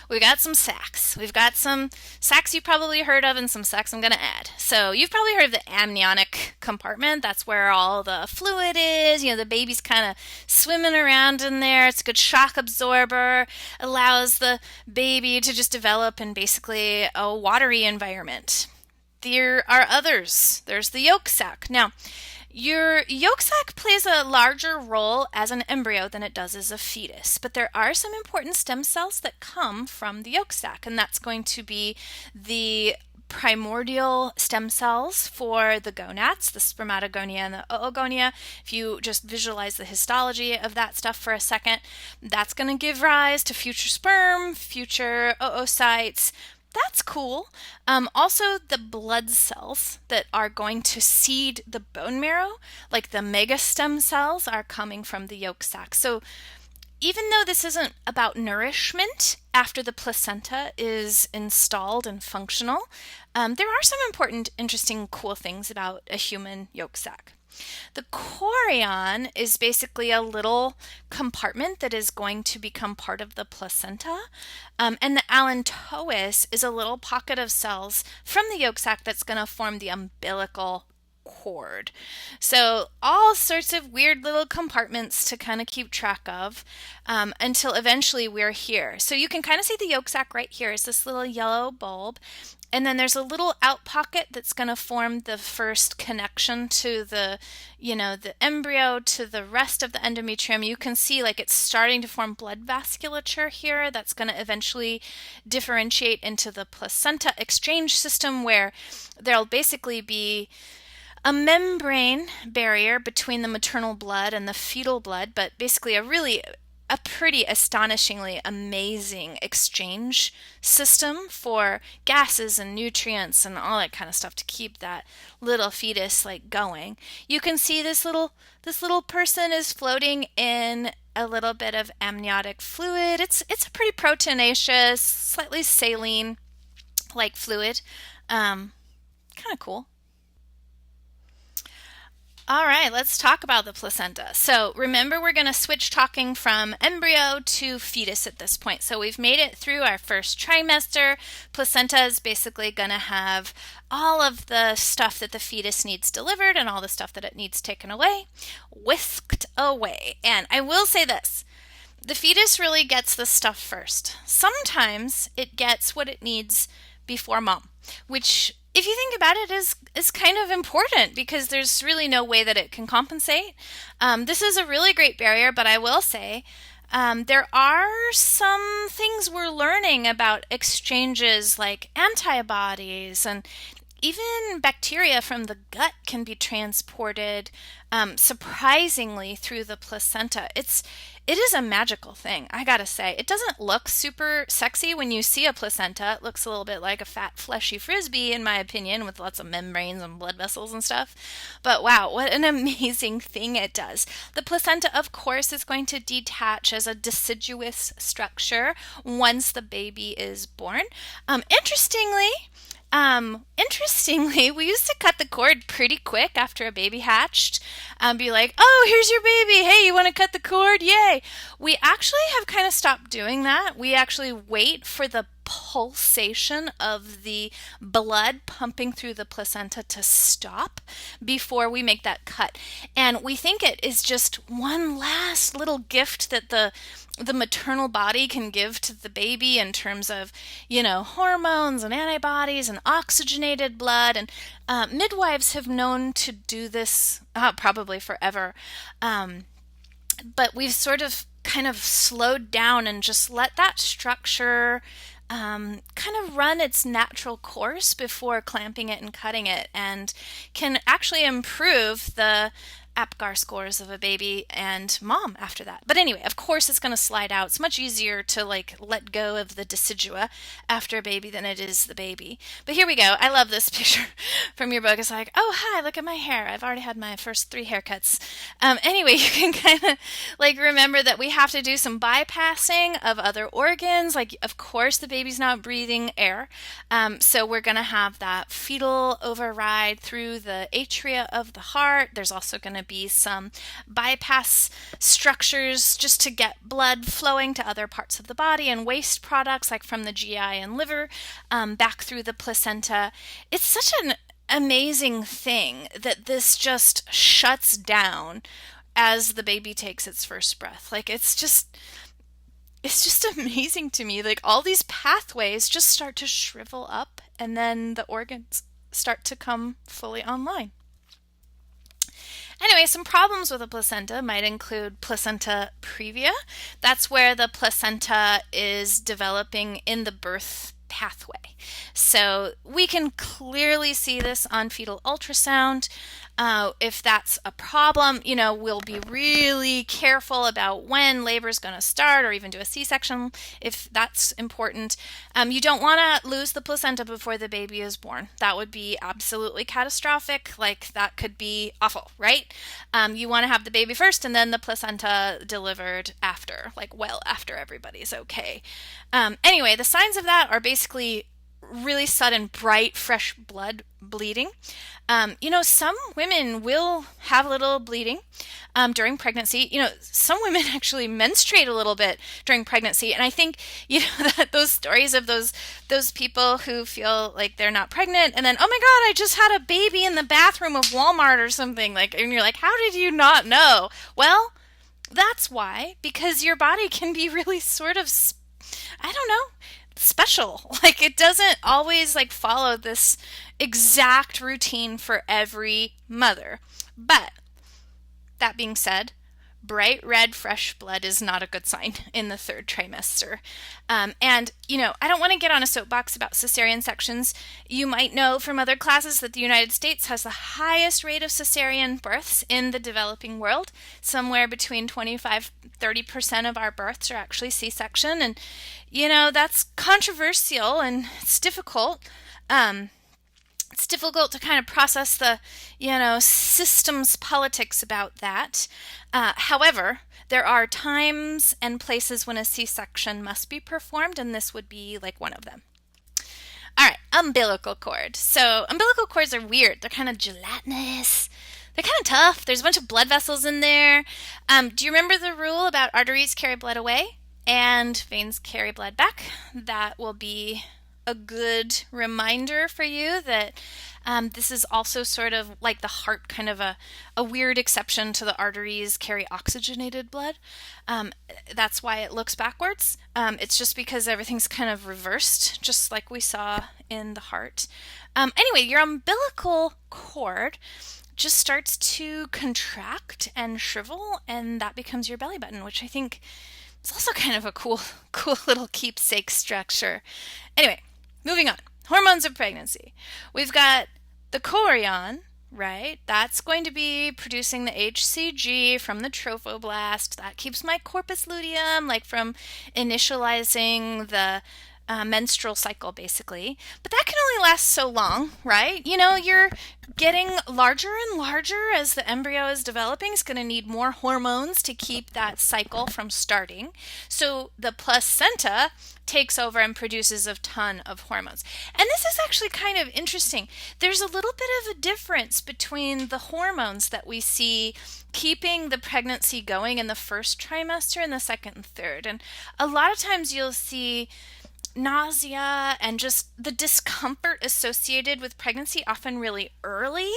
We've got some sacs. We've got some sacs you've probably heard of and some sacs I'm going to add. So you've probably heard of the amniotic compartment. That's where all the fluid is. The baby's kind of swimming around in there. It's a good shock absorber. Allows the baby to just develop in basically a watery environment. There are others. There's the yolk sac. Now, your yolk sac plays a larger role as an embryo than it does as a fetus, but there are some important stem cells that come from the yolk sac, and that's going to be the primordial stem cells for the gonads, the spermatogonia and the oogonia. If you just visualize the histology of that stuff for a second, that's going to give rise to future sperm, future oocytes. That's cool. Also, the blood cells that are going to seed the bone marrow, like the megastem cells, are coming from the yolk sac. So even though this isn't about nourishment after the placenta is installed and functional, there are some important, interesting, cool things about a human yolk sac. The chorion is basically a little compartment that is going to become part of the placenta, and the allantois is a little pocket of cells from the yolk sac that's going to form the umbilical cord. So all sorts of weird little compartments to kind of keep track of until eventually we're here. So you can kind of see the yolk sac right here is this little yellow bulb. And then there's a little out pocket that's going to form the first connection to the embryo to the rest of the endometrium. You can see like it's starting to form blood vasculature here that's going to eventually differentiate into the placenta exchange system, where there'll basically be a membrane barrier between the maternal blood and the fetal blood, but basically a pretty astonishingly amazing exchange system for gases and nutrients and all that kind of stuff to keep that little fetus like going. You can see this little person is floating in a little bit of amniotic fluid. It's a pretty proteinaceous, slightly saline like fluid. Kind of cool. All right, let's talk about the placenta. So remember, we're going to switch talking from embryo to fetus at this point. So we've made it through our first trimester. Placenta is basically going to have all of the stuff that the fetus needs delivered and all the stuff that it needs taken away, whisked away. And I will say this. The fetus really gets the stuff first. Sometimes it gets what it needs before mom, which, if you think about it, is kind of important because there's really no way that it can compensate. This is a really great barrier, but I will say there are some things we're learning about exchanges like antibodies, and even bacteria from the gut can be transported surprisingly through the placenta. It is a magical thing, I gotta say. It doesn't look super sexy when you see a placenta. It looks a little bit like a fat, fleshy frisbee, in my opinion, with lots of membranes and blood vessels and stuff. But wow, what an amazing thing it does. The placenta, of course, is going to detach as a deciduous structure once the baby is born. Interestingly, we used to cut the cord pretty quick after a baby hatched. Be like, oh, here's your baby. Hey, you want to cut the cord? Yay. We actually have kind of stopped doing that. We actually wait for the pulsation of the blood pumping through the placenta to stop before we make that cut. And we think it is just one last little gift that the maternal body can give to the baby in terms of, hormones and antibodies and oxygenated blood. And midwives have known to do this probably forever. But we've sort of kind of slowed down and just let that structure kind of run its natural course before clamping it and cutting it, and can actually improve the APGAR scores of a baby and mom after that. But anyway, of course it's going to slide out. It's much easier to let go of the decidua after a baby than it is the baby. But here we go. I love this picture from your book. It's like, oh, hi, look at my hair. I've already had my first 3 haircuts. Anyway, you can kind of remember that we have to do some bypassing of other organs. Of course, the baby's not breathing air. So we're going to have that fetal override through the atria of the heart. There's also going to be some bypass structures just to get blood flowing to other parts of the body, and waste products like from the GI and liver back through the placenta. It's such an amazing thing that this just shuts down as the baby takes its first breath. It's just amazing to me. All these pathways just start to shrivel up, and then the organs start to come fully online. Anyway, some problems with a placenta might include placenta previa. That's where the placenta is developing in the birth pathway. So we can clearly see this on fetal ultrasound. If that's a problem, we'll be really careful about when labor is going to start, or even do a C-section if that's important. You don't want to lose the placenta before the baby is born. That would be absolutely catastrophic. That could be awful, right? You want to have the baby first and then the placenta delivered after, well after everybody's okay. Anyway, the signs of that are basically really sudden, bright, fresh blood bleeding. Some women will have a little bleeding during pregnancy. Some women actually menstruate a little bit during pregnancy, and I think that those stories of those people who feel like they're not pregnant, and then oh my God, I just had a baby in the bathroom of Walmart or something and you're like, how did you not know? Well, that's why, because your body can be really sort of, I don't know, special. Like it doesn't always like follow this exact routine for every mother. But that being said, bright red fresh blood is not a good sign in the third trimester. I don't want to get on a soapbox about cesarean sections. You might know from other classes that the United States has the highest rate of cesarean births in the developing world. Somewhere between 25-30% of our births are actually C-section. And, that's controversial and it's difficult. It's difficult to kind of process the, systems politics about that. However, there are times and places when a C-section must be performed, and this would be like one of them. All right, umbilical cord. So umbilical cords are weird. They're kind of gelatinous. They're kind of tough. There's a bunch of blood vessels in there. Do you remember the rule about arteries carry blood away and veins carry blood back? That will be a good reminder for you that this is also sort of like the heart, kind of a weird exception to the arteries carry oxygenated blood. That's why it looks backwards. It's just because everything's kind of reversed, just like we saw in the heart. Anyway, your umbilical cord just starts to contract and shrivel, and that becomes your belly button, which I think is also kind of a cool little keepsake structure. Anyway, moving on. Hormones of pregnancy. We've got the chorion, right? That's going to be producing the HCG from the trophoblast. That keeps my corpus luteum, from initializing the menstrual cycle, basically. But that can only last so long, right? You're getting larger and larger as the embryo is developing. It's going to need more hormones to keep that cycle from starting. So the placenta takes over and produces a ton of hormones. And this is actually kind of interesting. There's a little bit of a difference between the hormones that we see keeping the pregnancy going in the first trimester and the second and third. And a lot of times you'll see nausea and just the discomfort associated with pregnancy often really early,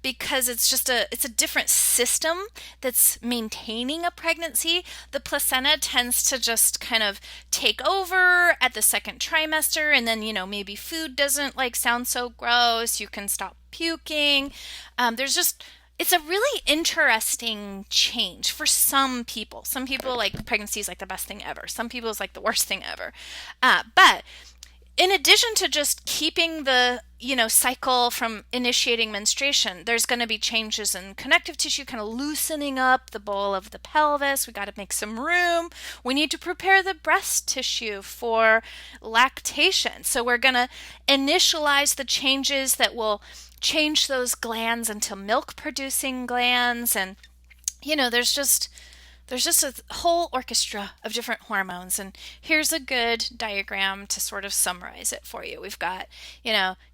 because it's a different system that's maintaining a pregnancy. The placenta tends to just kind of take over at the second trimester, and then maybe food doesn't sound so gross, you can stop puking. It's a really interesting change for some people. Some people pregnancy is the best thing ever. Some people it's the worst thing ever. But in addition to just keeping the, cycle from initiating menstruation, there's going to be changes in connective tissue, kind of loosening up the bowl of the pelvis. We got to make some room. We need to prepare the breast tissue for lactation. So we're going to initialize the changes that will change those glands into milk producing glands. And there's just a whole orchestra of different hormones. And here's a good diagram to sort of summarize it for you. We've got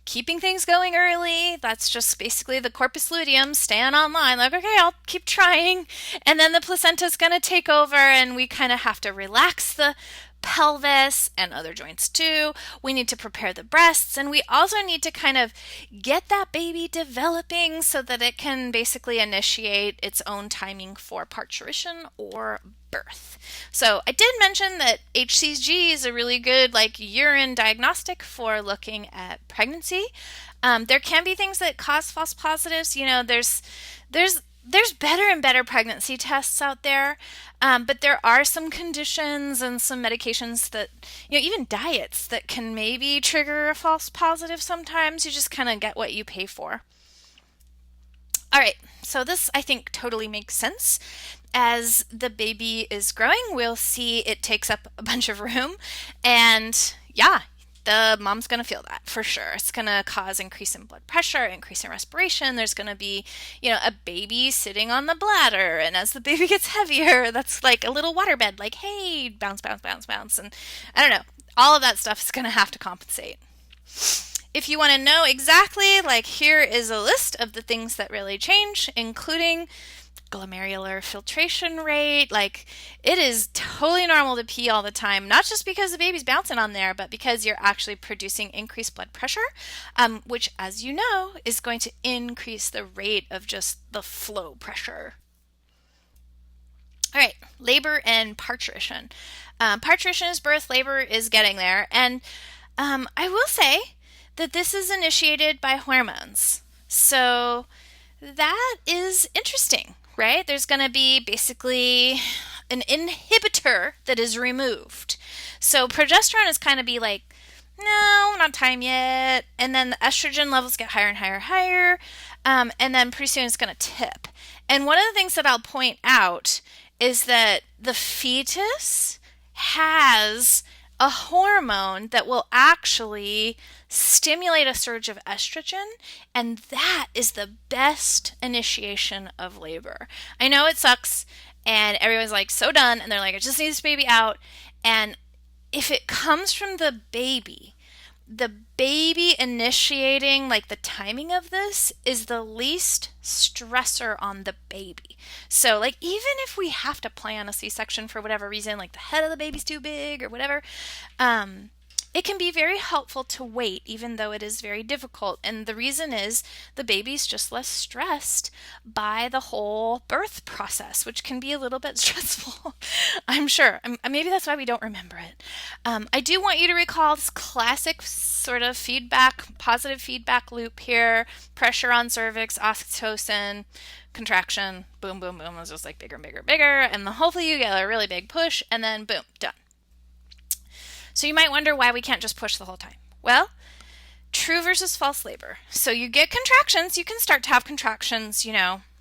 keeping things going early. That's just basically the corpus luteum staying online, okay, I'll keep trying. And then the placenta is going to take over, and we kind of have to relax the pelvis and other joints too. We need to prepare the breasts, and we also need to kind of get that baby developing so that it can basically initiate its own timing for parturition or birth. So I did mention that HCG is a really good urine diagnostic for looking at pregnancy. There can be things that cause false positives. There's better and better pregnancy tests out there, but there are some conditions and some medications that, even diets that can maybe trigger a false positive sometimes. You just kind of get what you pay for. All right, so this I think totally makes sense. As the baby is growing, we'll see it takes up a bunch of room, and yeah, the mom's going to feel that for sure. It's going to cause increase in blood pressure, increase in respiration. There's going to be, a baby sitting on the bladder. And as the baby gets heavier, that's like a little waterbed, hey, bounce, bounce, bounce, bounce. And I don't know, all of that stuff is going to have to compensate. If you want to know exactly, like here is a list of the things that really change, including glomerular filtration rate. Like it is totally normal to pee all the time, not just because the baby's bouncing on there, but because you're actually producing increased blood pressure, which, as you know, is going to increase the rate of just the flow pressure. All right, labor and parturition. Parturition is birth, labor is getting there. And I will say that this is initiated by hormones. So that is interesting, right? There's going to be basically an inhibitor that is removed. So progesterone is kind of be like, no, not time yet. And then the estrogen levels get higher and higher and higher. And then pretty soon it's going to tip. And one of the things that I'll point out is that the fetus has a hormone that will actually stimulate a surge of estrogen, and that is the best initiation of labor. I know it sucks, and everyone's like so done, and they're like, I just need this baby out. And if it comes from the baby initiating, like the timing of this is the least stressor on the baby. So like even if we have to plan a C-section for whatever reason, like the head of the baby's too big or whatever, it can be very helpful to wait, even though it is very difficult. And the reason is the baby's just less stressed by the whole birth process, which can be a little bit stressful, I'm sure. Maybe that's why we don't remember it. I do want you to recall this classic sort of feedback, positive feedback loop here: pressure on cervix, oxytocin, contraction, boom, boom, boom. It's just like bigger, bigger, bigger. And then hopefully you get a really big push, and then boom, done. So you might wonder why we can't just push the whole time. Well, true versus false labor. So you get contractions, you can start to have contractions,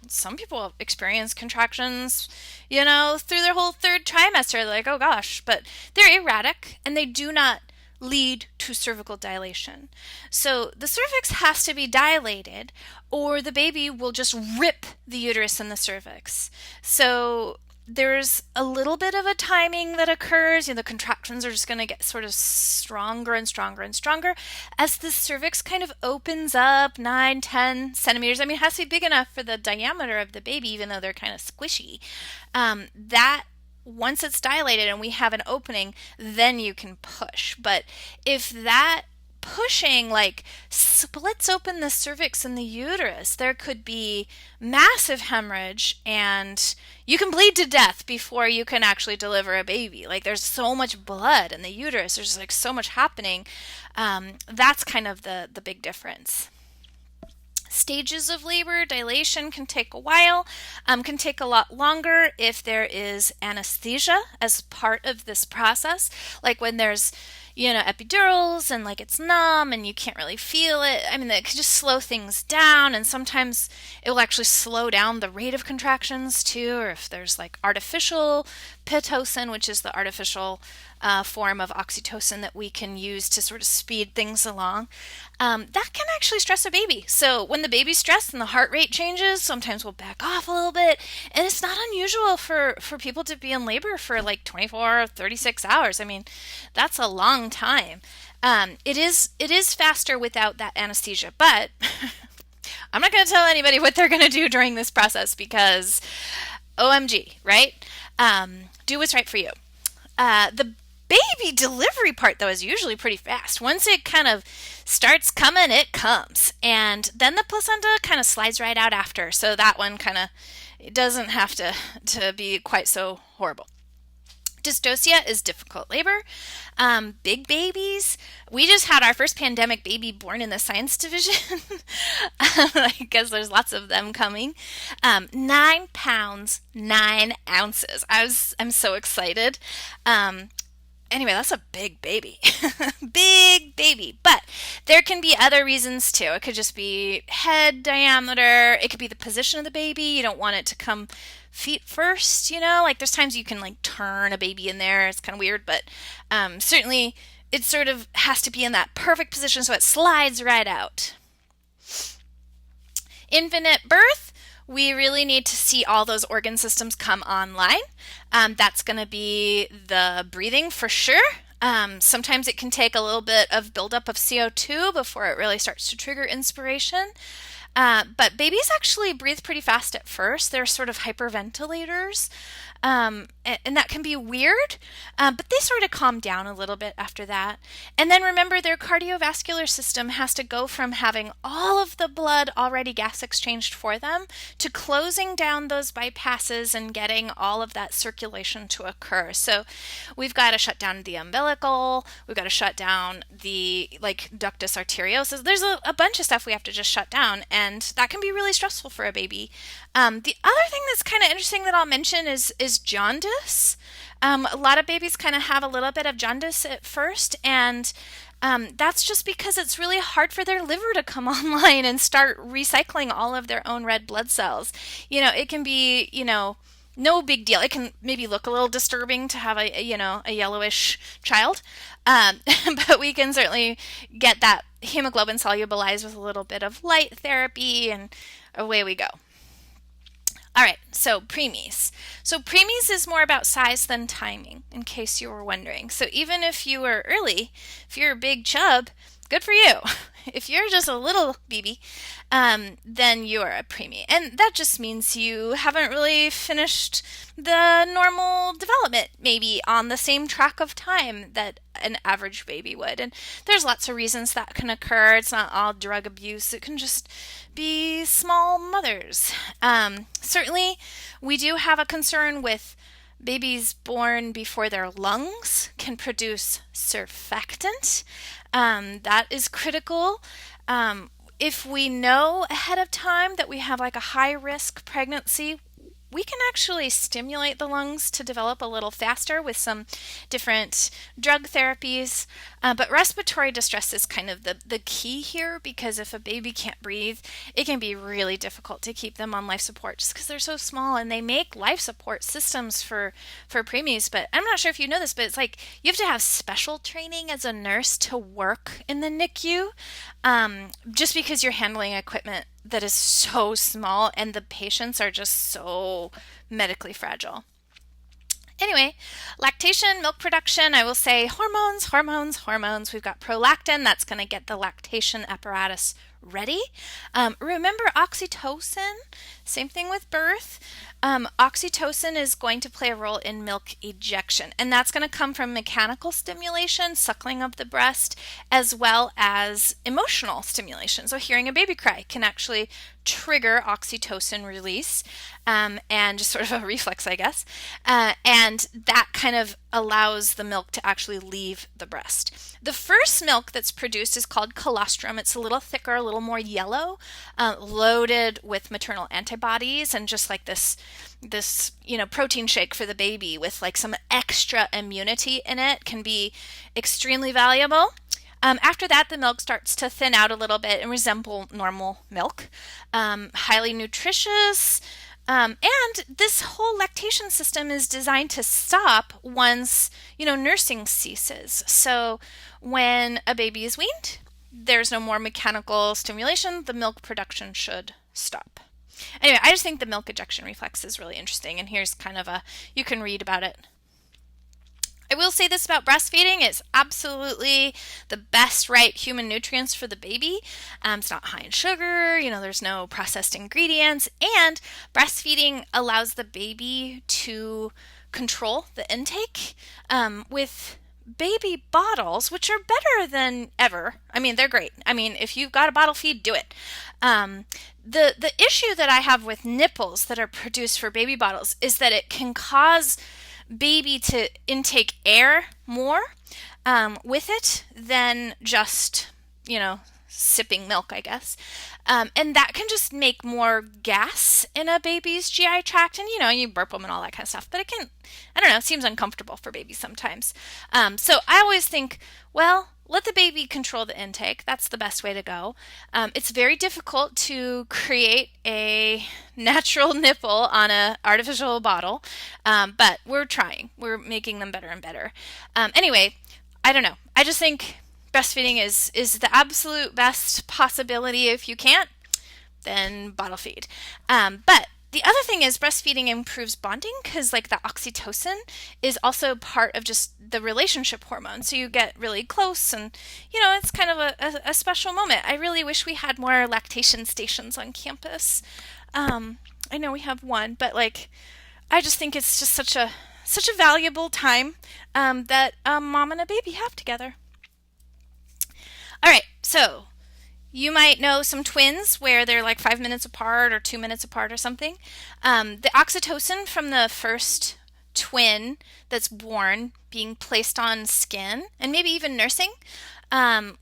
some people experience contractions, through their whole third trimester. They're like, oh gosh, but they're erratic and they do not lead to cervical dilation. So the cervix has to be dilated or the baby will just rip the uterus and the cervix. So there's a little bit of a timing that occurs. The contractions are just going to get sort of stronger and stronger and stronger as the cervix kind of opens up 9-10 centimeters. It has to be big enough for the diameter of the baby, even though they're kind of squishy. That once it's dilated and we have an opening, then you can push. But if that pushing like splits open the cervix and the uterus, there could be massive hemorrhage and you can bleed to death before you can actually deliver a baby. Like there's so much blood in the uterus, there's like so much happening. That's kind of the big difference. Stages of labor, dilation can take a while, can take a lot longer if there is anesthesia as part of this process. Like when there's, epidurals and like it's numb and you can't really feel it. That could just slow things down, and sometimes it will actually slow down the rate of contractions too, or if there's like artificial Pitocin, which is the artificial form of oxytocin that we can use to sort of speed things along. That can actually stress a baby. So when the baby's stressed and the heart rate changes, sometimes we'll back off a little bit. And it's not unusual for people to be in labor for like 24 or 36 hours. That's a long time. It is faster without that anesthesia, but I'm not going to tell anybody what they're going to do during this process because OMG, right? Do what's right for you. The baby delivery part, though, is usually pretty fast. Once it kind of starts coming, it comes. And then the placenta kind of slides right out after. So that one kind of, it doesn't have to be quite so horrible. Dystocia is difficult labor. Big babies. We just had our first pandemic baby born in the science division. I guess there's lots of them coming. 9 pounds, 9 ounces. I'm so excited. Anyway, that's a big baby. Big baby. But there can be other reasons too. It could just be head diameter. It could be the position of the baby. You don't want it to come feet first, Like there's times you can like turn a baby in there. It's kind of weird, but certainly it sort of has to be in that perfect position so it slides right out. Infant at birth. We really need to see all those organ systems come online. That's going to be the breathing for sure. Sometimes it can take a little bit of buildup of CO2 before it really starts to trigger inspiration. But babies actually breathe pretty fast at first. They're sort of hyperventilators. And that can be weird, but they sort of calm down a little bit after that. And then remember, their cardiovascular system has to go from having all of the blood already gas exchanged for them to closing down those bypasses and getting all of that circulation to occur. So we've got to shut down the umbilical, we've got to shut down the like ductus arteriosus. There's a bunch of stuff we have to just shut down, and that can be really stressful for a baby. The other thing that's kind of interesting that I'll mention is jaundice. A lot of babies kind of have a little bit of jaundice at first, and that's just because it's really hard for their liver to come online and start recycling all of their own red blood cells. It can be, no big deal. It can maybe look a little disturbing to have a yellowish child, but we can certainly get that hemoglobin solubilized with a little bit of light therapy, and away we go. All right, so preemies. So preemies is more about size than timing, in case you were wondering. So even if you were early, if you're a big chub, good for you. If you're just a little BB, then you are a preemie. And that just means you haven't really finished the normal development, maybe on the same track of time that an average baby would. And there's lots of reasons that can occur. It's not all drug abuse. It can just be small mothers. Certainly, we do have a concern with babies born before their lungs can produce surfactant. That is critical. If we know ahead of time that we have like a high risk pregnancy, we can actually stimulate the lungs to develop a little faster with some different drug therapies. But respiratory distress is kind of the key here, because if a baby can't breathe, it can be really difficult to keep them on life support just because they're so small, and they make life support systems for preemies. But I'm not sure if you know this, but it's like you have to have special training as a nurse to work in the NICU, just because you're handling equipment that is so small and the patients are just so medically fragile. Anyway, lactation, milk production, I will say hormones, hormones, hormones. We've got prolactin, that's going to get the lactation apparatus ready. Remember oxytocin, same thing with birth. Oxytocin is going to play a role in milk ejection, and that's going to come from mechanical stimulation, suckling of the breast, as well as emotional stimulation. So hearing a baby cry can actually trigger oxytocin release, and just sort of a reflex, I guess. And that kind of allows the milk to actually leave the breast. The first milk that's produced is called colostrum. It's a little thicker, a little more yellow, loaded with maternal antibodies, and just like this protein shake for the baby with like some extra immunity in it can be extremely valuable. After that, the milk starts to thin out a little bit and resemble normal milk. Highly nutritious. And this whole lactation system is designed to stop once, nursing ceases. So when a baby is weaned, there's no more mechanical stimulation. The milk production should stop. Anyway, I just think the milk ejection reflex is really interesting, and here's kind of you can read about it. I will say this about breastfeeding: it's absolutely the best right human nutrients for the baby. It's not high in sugar, there's no processed ingredients, and breastfeeding allows the baby to control the intake with baby bottles, which are better than ever. I mean, they're great. I mean, if you've got a bottle feed, do it. The issue that I have with nipples that are produced for baby bottles is that it can cause baby to intake air more with it than just, sipping milk, I guess. And that can just make more gas in a baby's GI tract, and you burp them and all that kind of stuff. But it can, I don't know, it seems uncomfortable for babies sometimes. So I always think, well, let the baby control the intake. That's the best way to go. It's very difficult to create a natural nipple on an artificial bottle, but we're trying. We're making them better and better. Anyway, I don't know. I just think breastfeeding is the absolute best possibility. If you can't, then bottle feed. But The other thing is breastfeeding improves bonding because, like, the oxytocin is also part of just the relationship hormone. So you get really close, and, it's kind of a special moment. I really wish we had more lactation stations on campus. I know we have one, but, like, I just think it's just such a valuable time that a mom and a baby have together. All right, so you might know some twins where they're like 5 minutes apart or 2 minutes apart or something. The oxytocin from the first twin that's born being placed on skin and maybe even nursing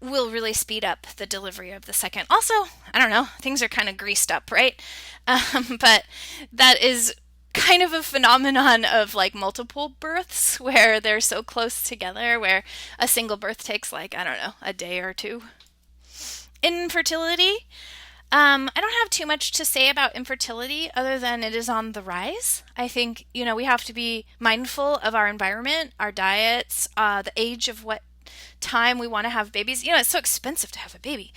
will really speed up the delivery of the second. Also, I don't know, things are kind of greased up, right? But that is kind of a phenomenon of like multiple births where they're so close together, where a single birth takes like, I don't know, a day or two. Infertility. I don't have too much to say about infertility other than it is on the rise. I think, we have to be mindful of our environment, our diets, the age of what time we want to have babies. It's so expensive to have a baby.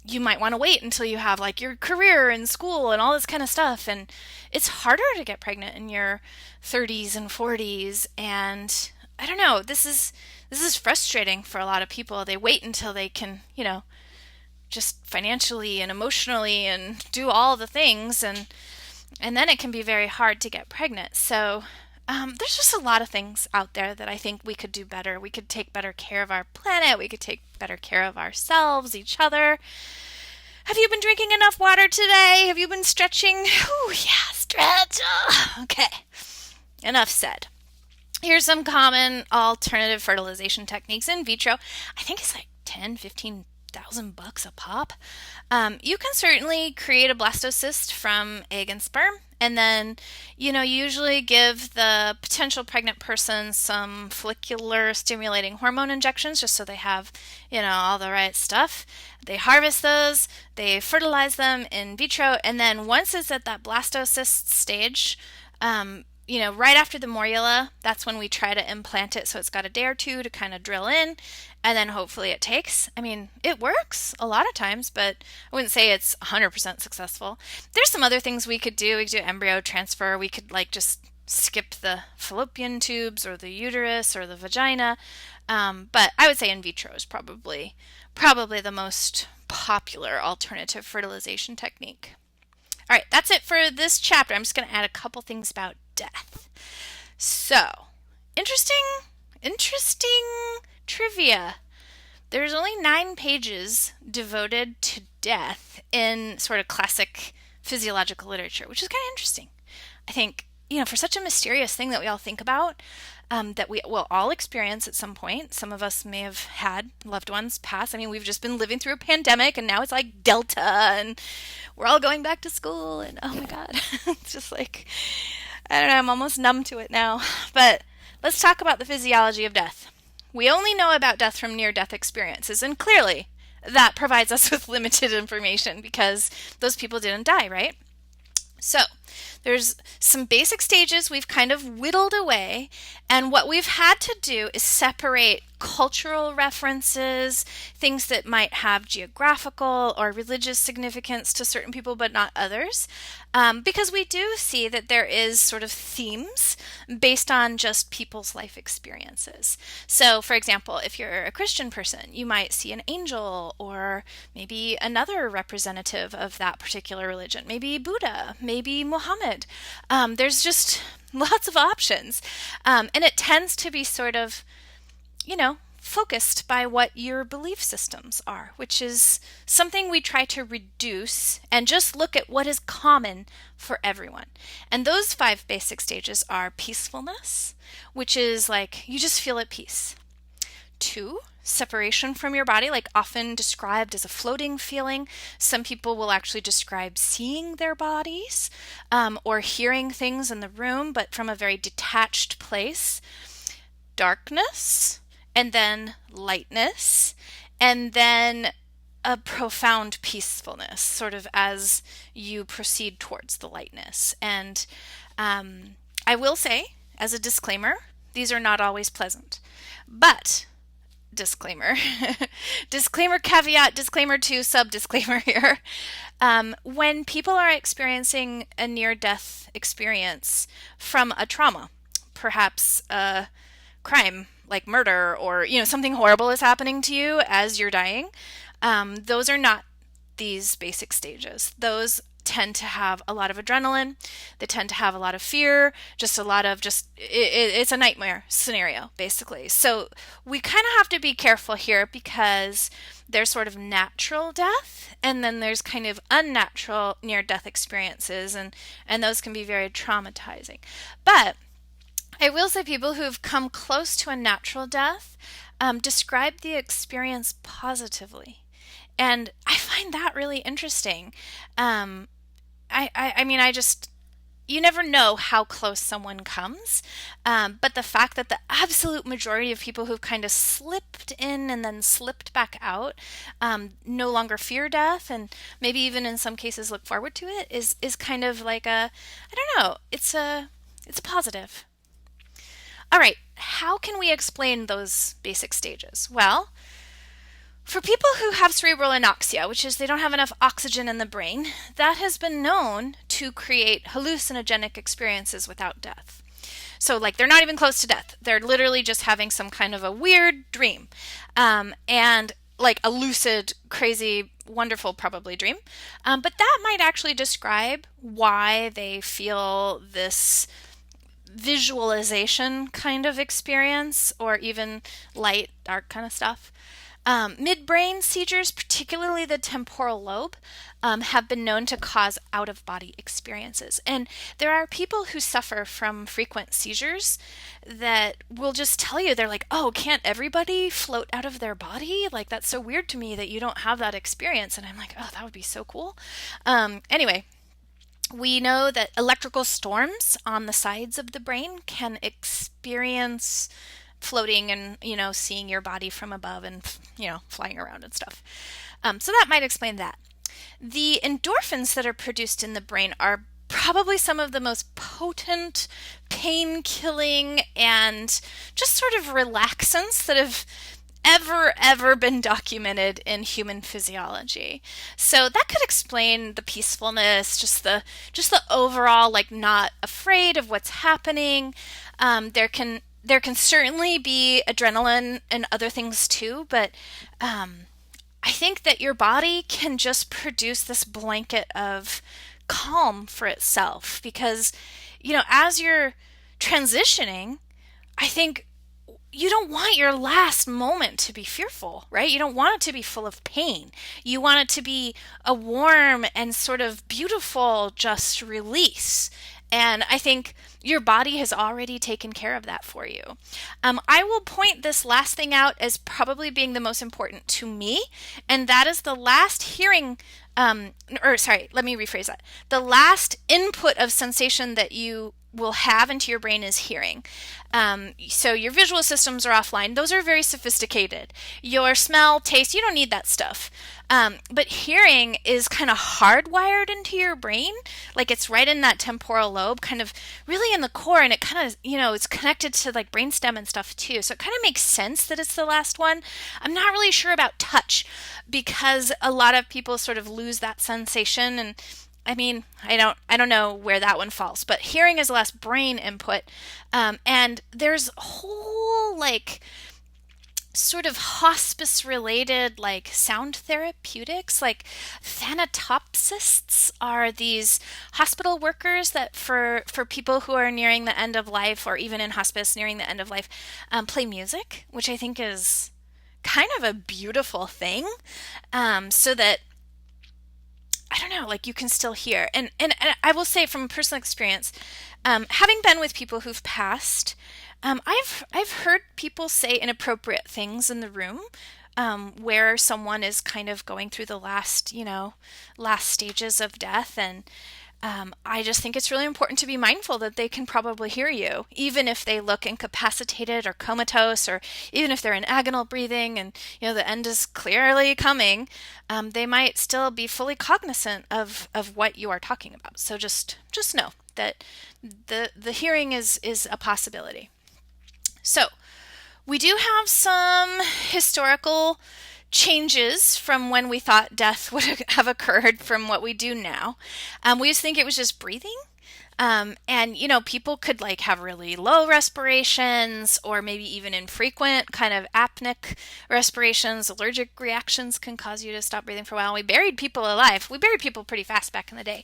You might want to wait until you have like your career and school and all this kind of stuff. And it's harder to get pregnant in your 30s and 40s. And I don't know, this is frustrating for a lot of people. They wait until they can, just financially and emotionally and do all the things, and then it can be very hard to get pregnant. So there's just a lot of things out there that I think we could do better. We could take better care of our planet. We could take better care of ourselves, each other. Have you been drinking enough water today? Have you been stretching? Ooh, yeah, stretch. Okay, enough said. Here's some common alternative fertilization techniques in vitro. I think it's like 10, 15,000 bucks a pop. You can certainly create a blastocyst from egg and sperm, and then, you usually give the potential pregnant person some follicular stimulating hormone injections just so they have, all the right stuff. They harvest those, they fertilize them in vitro, and then once it's at that blastocyst stage, right after the morula, that's when we try to implant it. So it's got a day or two to kind of drill in, and then hopefully it takes. I mean, it works a lot of times, but I wouldn't say it's 100% successful. There's some other things we could do. We could do embryo transfer. We could like just skip the fallopian tubes or the uterus or the vagina. But I would say in vitro is probably the most popular alternative fertilization technique. All right, that's it for this chapter. I'm just going to add a couple things about death. So, interesting trivia. There's only 9 pages devoted to death in sort of classic physiological literature, which is kind of interesting. I think, for such a mysterious thing that we all think about, that we will all experience at some point. Some of us may have had loved ones pass. I mean, we've just been living through a pandemic, and now it's like Delta, and we're all going back to school, and oh my God, it's just like, I don't know, I'm almost numb to it now. But let's talk about the physiology of death. We only know about death from near-death experiences, and clearly that provides us with limited information because those people didn't die, right? So, there's some basic stages we've kind of whittled away, and what we've had to do is separate cultural references, things that might have geographical or religious significance to certain people but not others, because we do see that there is sort of themes based on just people's life experiences. So, for example, if you're a Christian person, you might see an angel or maybe another representative of that particular religion, maybe Buddha, maybe Muhammad. There's just lots of options, and it tends to be sort of focused by what your belief systems are, which is something we try to reduce and just look at what is common for everyone. And those 5 basic stages are peacefulness, which is like you just feel at peace. 2, separation from your body, like often described as a floating feeling. Some people will actually describe seeing their bodies or hearing things in the room, but from a very detached place. Darkness, and then lightness, and then a profound peacefulness, sort of as you proceed towards the lightness. And I will say, as a disclaimer, these are not always pleasant. But disclaimer. Disclaimer, caveat, disclaimer two, sub disclaimer here. When people are experiencing a near death experience from a trauma, perhaps a crime like murder, or something horrible is happening to you as you're dying, those are not these basic stages. Those tend to have a lot of adrenaline. They tend to have a lot of fear, just a lot of it's a nightmare scenario, basically. So we kind of have to be careful here, because there's sort of natural death, and then there's kind of unnatural near-death experiences, and those can be very traumatizing. But I will say people who've come close to a natural death describe the experience positively. And I find that really interesting. I mean, you never know how close someone comes. But the fact that the absolute majority of people who've kind of slipped in and then slipped back out no longer fear death, and maybe even in some cases look forward to it, is kind of like I don't know, it's a positive. All right, how can we explain those basic stages? Well, for people who have cerebral anoxia, which is they don't have enough oxygen in the brain, that has been known to create hallucinogenic experiences without death. So, like, they're not even close to death. They're literally just having some kind of a weird dream. And like a lucid, crazy, wonderful, probably dream. But that might actually describe why they feel this visualization kind of experience, or even light, dark kind of stuff. Midbrain seizures, particularly the temporal lobe, have been known to cause out-of-body experiences. And there are people who suffer from frequent seizures that will just tell you, they're like, oh, can't everybody float out of their body? Like, that's so weird to me that you don't have that experience. And I'm like, oh, that would be so cool. Anyway, we know that electrical storms on the sides of the brain can experience floating and, seeing your body from above and, flying around and stuff. So that might explain that. The endorphins that are produced in the brain are probably some of the most potent, pain-killing, and just sort of relaxants that have ever been documented in human physiology. So that could explain the peacefulness, just the overall, like, not afraid of what's happening. There can certainly be adrenaline and other things too, but I think that your body can just produce this blanket of calm for itself, because, as you're transitioning, I think you don't want your last moment to be fearful, right? You don't want it to be full of pain. You want it to be a warm and sort of beautiful just release. And I think your body has already taken care of that for you. I will point this last thing out as probably being the most important to me, and that is the last hearing, let me rephrase that. The last input of sensation that you will have into your brain is hearing. So your visual systems are offline. Those are very sophisticated. Your smell, taste, you don't need that stuff. But hearing is kind of hardwired into your brain. Like, it's right in that temporal lobe, kind of really in the core, and it kind of, it's connected to like brainstem and stuff too. So it kind of makes sense that it's the last one. I'm not really sure about touch, because a lot of people sort of lose that sensation, and I mean, I don't know where that one falls, but hearing is the last brain input. And there's whole, like, sort of hospice related, like, sound therapeutics, like thanatopsists are these hospital workers that for people who are nearing the end of life, or even in hospice nearing the end of life, play music, which I think is kind of a beautiful thing. So that, I don't know, like, you can still hear. And I will say from personal experience, having been with people who've passed, I've heard people say inappropriate things in the room, where someone is kind of going through the last stages of death. And I just think it's really important to be mindful that they can probably hear you, even if they look incapacitated or comatose, or even if they're in agonal breathing and, the end is clearly coming. They might still be fully cognizant of what you are talking about. So just know that the hearing is a possibility. So We do have some historical changes from when we thought death would have occurred from what we do now. We used to think it was just breathing. And people could like have really low respirations or maybe even infrequent kind of apneic respirations. Allergic reactions can cause you to stop breathing for a while. We buried people alive. We buried people pretty fast back in the day.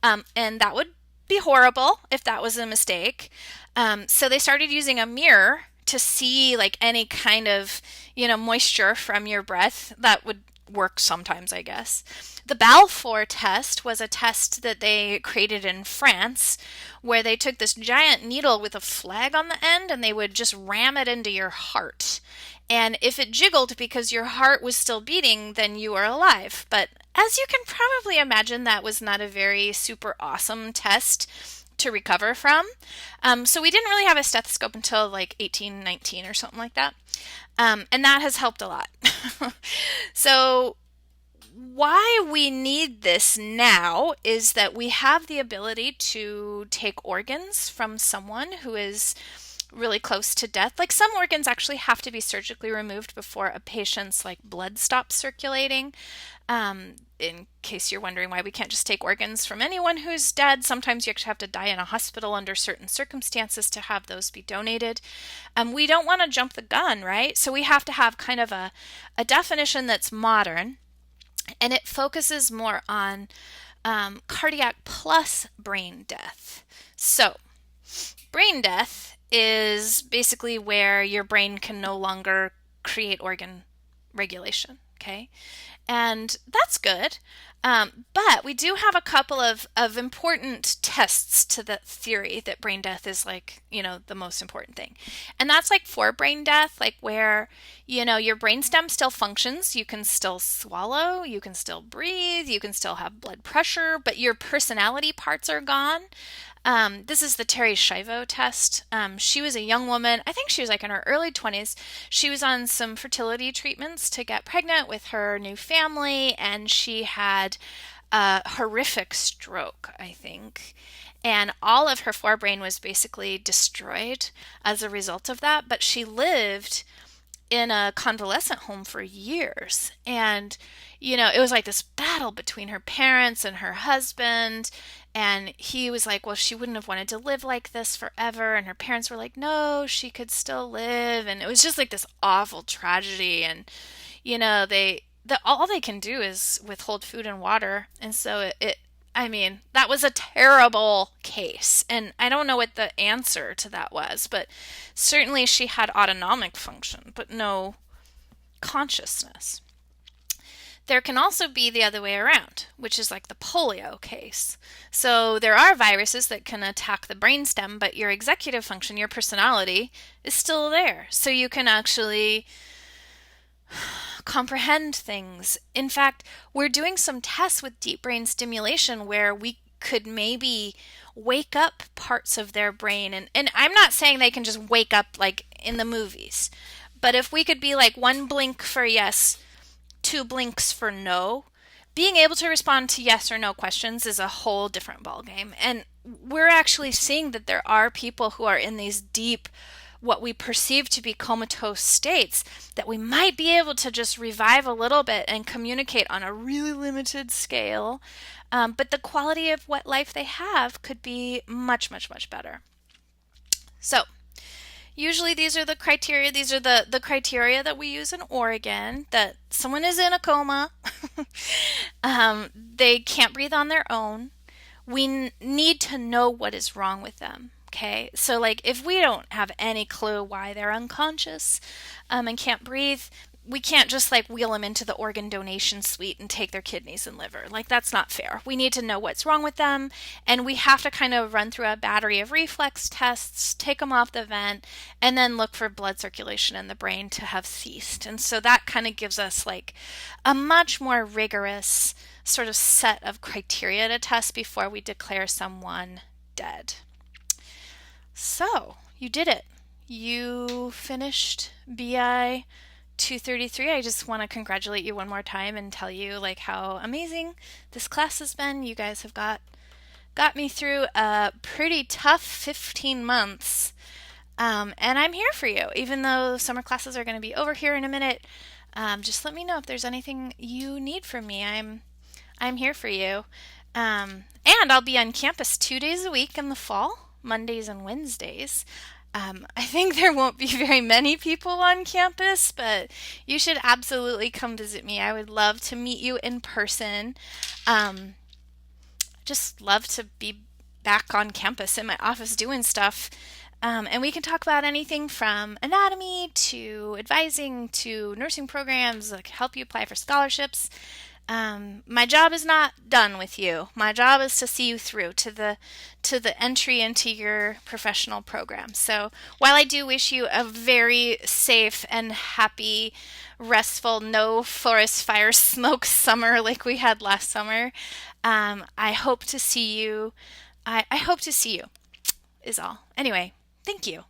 And that would be horrible if that was a mistake. So they started using a mirror to see like any kind of, moisture from your breath. That would work sometimes, I guess. The Balfour test was a test that they created in France where they took this giant needle with a flag on the end and they would just ram it into your heart. And if it jiggled because your heart was still beating, then you were alive. But as you can probably imagine, that was not a very super awesome test to recover from. So we didn't really have a stethoscope until like 1819 or something like that. And that has helped a lot. So why we need this now is that we have the ability to take organs from someone who is really close to death. Like some organs actually have to be surgically removed before a patient's like blood stops circulating. In case you're wondering why we can't just take organs from anyone who's dead, sometimes you actually have to die in a hospital under certain circumstances to have those be donated. We don't want to jump the gun, right? So we have to have kind of a definition that's modern, and it focuses more on cardiac plus brain death. So brain death is basically where your brain can no longer create organ regulation, okay? And that's good. But we do have a couple of important tests to the theory that brain death is like, the most important thing. And that's like for brain death, like where, your brainstem still functions. You can still swallow, you can still breathe, you can still have blood pressure, but your personality parts are gone. This is the Terri Schiavo test. She was a young woman. I think she was like in her early 20s. She was on some fertility treatments to get pregnant with her new family, and she had a horrific stroke, I think. And all of her forebrain was basically destroyed as a result of that, but she lived in a convalescent home for years. And, it was like this battle between her parents and her husband. And he was like, well, she wouldn't have wanted to live like this forever. And her parents were like, no, she could still live. And it was just like this awful tragedy. And, all they can do is withhold food and water. And so I mean, that was a terrible case. And I don't know what the answer to that was, but certainly she had autonomic function, but no consciousness. There can also be the other way around, which is like the polio case. So there are viruses that can attack the brainstem, but your executive function, your personality, is still there. So you can actually comprehend things. In fact, we're doing some tests with deep brain stimulation where we could maybe wake up parts of their brain. And I'm not saying they can just wake up like in the movies, but if we could be like one blink for yes, two blinks for no, being able to respond to yes or no questions is a whole different ballgame. And we're actually seeing that there are people who are in these deep, what we perceive to be comatose states that we might be able to just revive a little bit and communicate on a really limited scale. But the quality of what life they have could be much, much, much better. So, usually these are the criteria. These are the criteria that we use in Oregon, that someone is in a coma. They can't breathe on their own. We need to know what is wrong with them. Okay, so like if we don't have any clue why they're unconscious and can't breathe, we can't just like wheel them into the organ donation suite and take their kidneys and liver. Like that's not fair. We need to know what's wrong with them, and we have to kind of run through a battery of reflex tests, take them off the vent, and then look for blood circulation in the brain to have ceased. And so that kind of gives us like a much more rigorous sort of set of criteria to test before we declare someone dead. So, you did it. You finished BI 233. I just want to congratulate you one more time and tell you like how amazing this class has been. You guys have got me through a pretty tough 15 months And I'm here for you, even though summer classes are going to be over here in a minute. Just let me know if there's anything you need from me. I'm here for you. And I'll be on campus 2 days a week in the fall, Mondays and Wednesdays. I think there won't be very many people on campus, but you should absolutely come visit me. I would love to meet you in person. Um, just love to be back on campus in my office doing stuff. And we can talk about anything from anatomy to advising to nursing programs, like help you apply for scholarships. My job is not done with you. My job is to see you through to the entry into your professional program. So while I do wish you a very safe and happy, restful, no forest fire smoke summer like we had last summer, I hope to see you. I hope to see you is all. Anyway, thank you.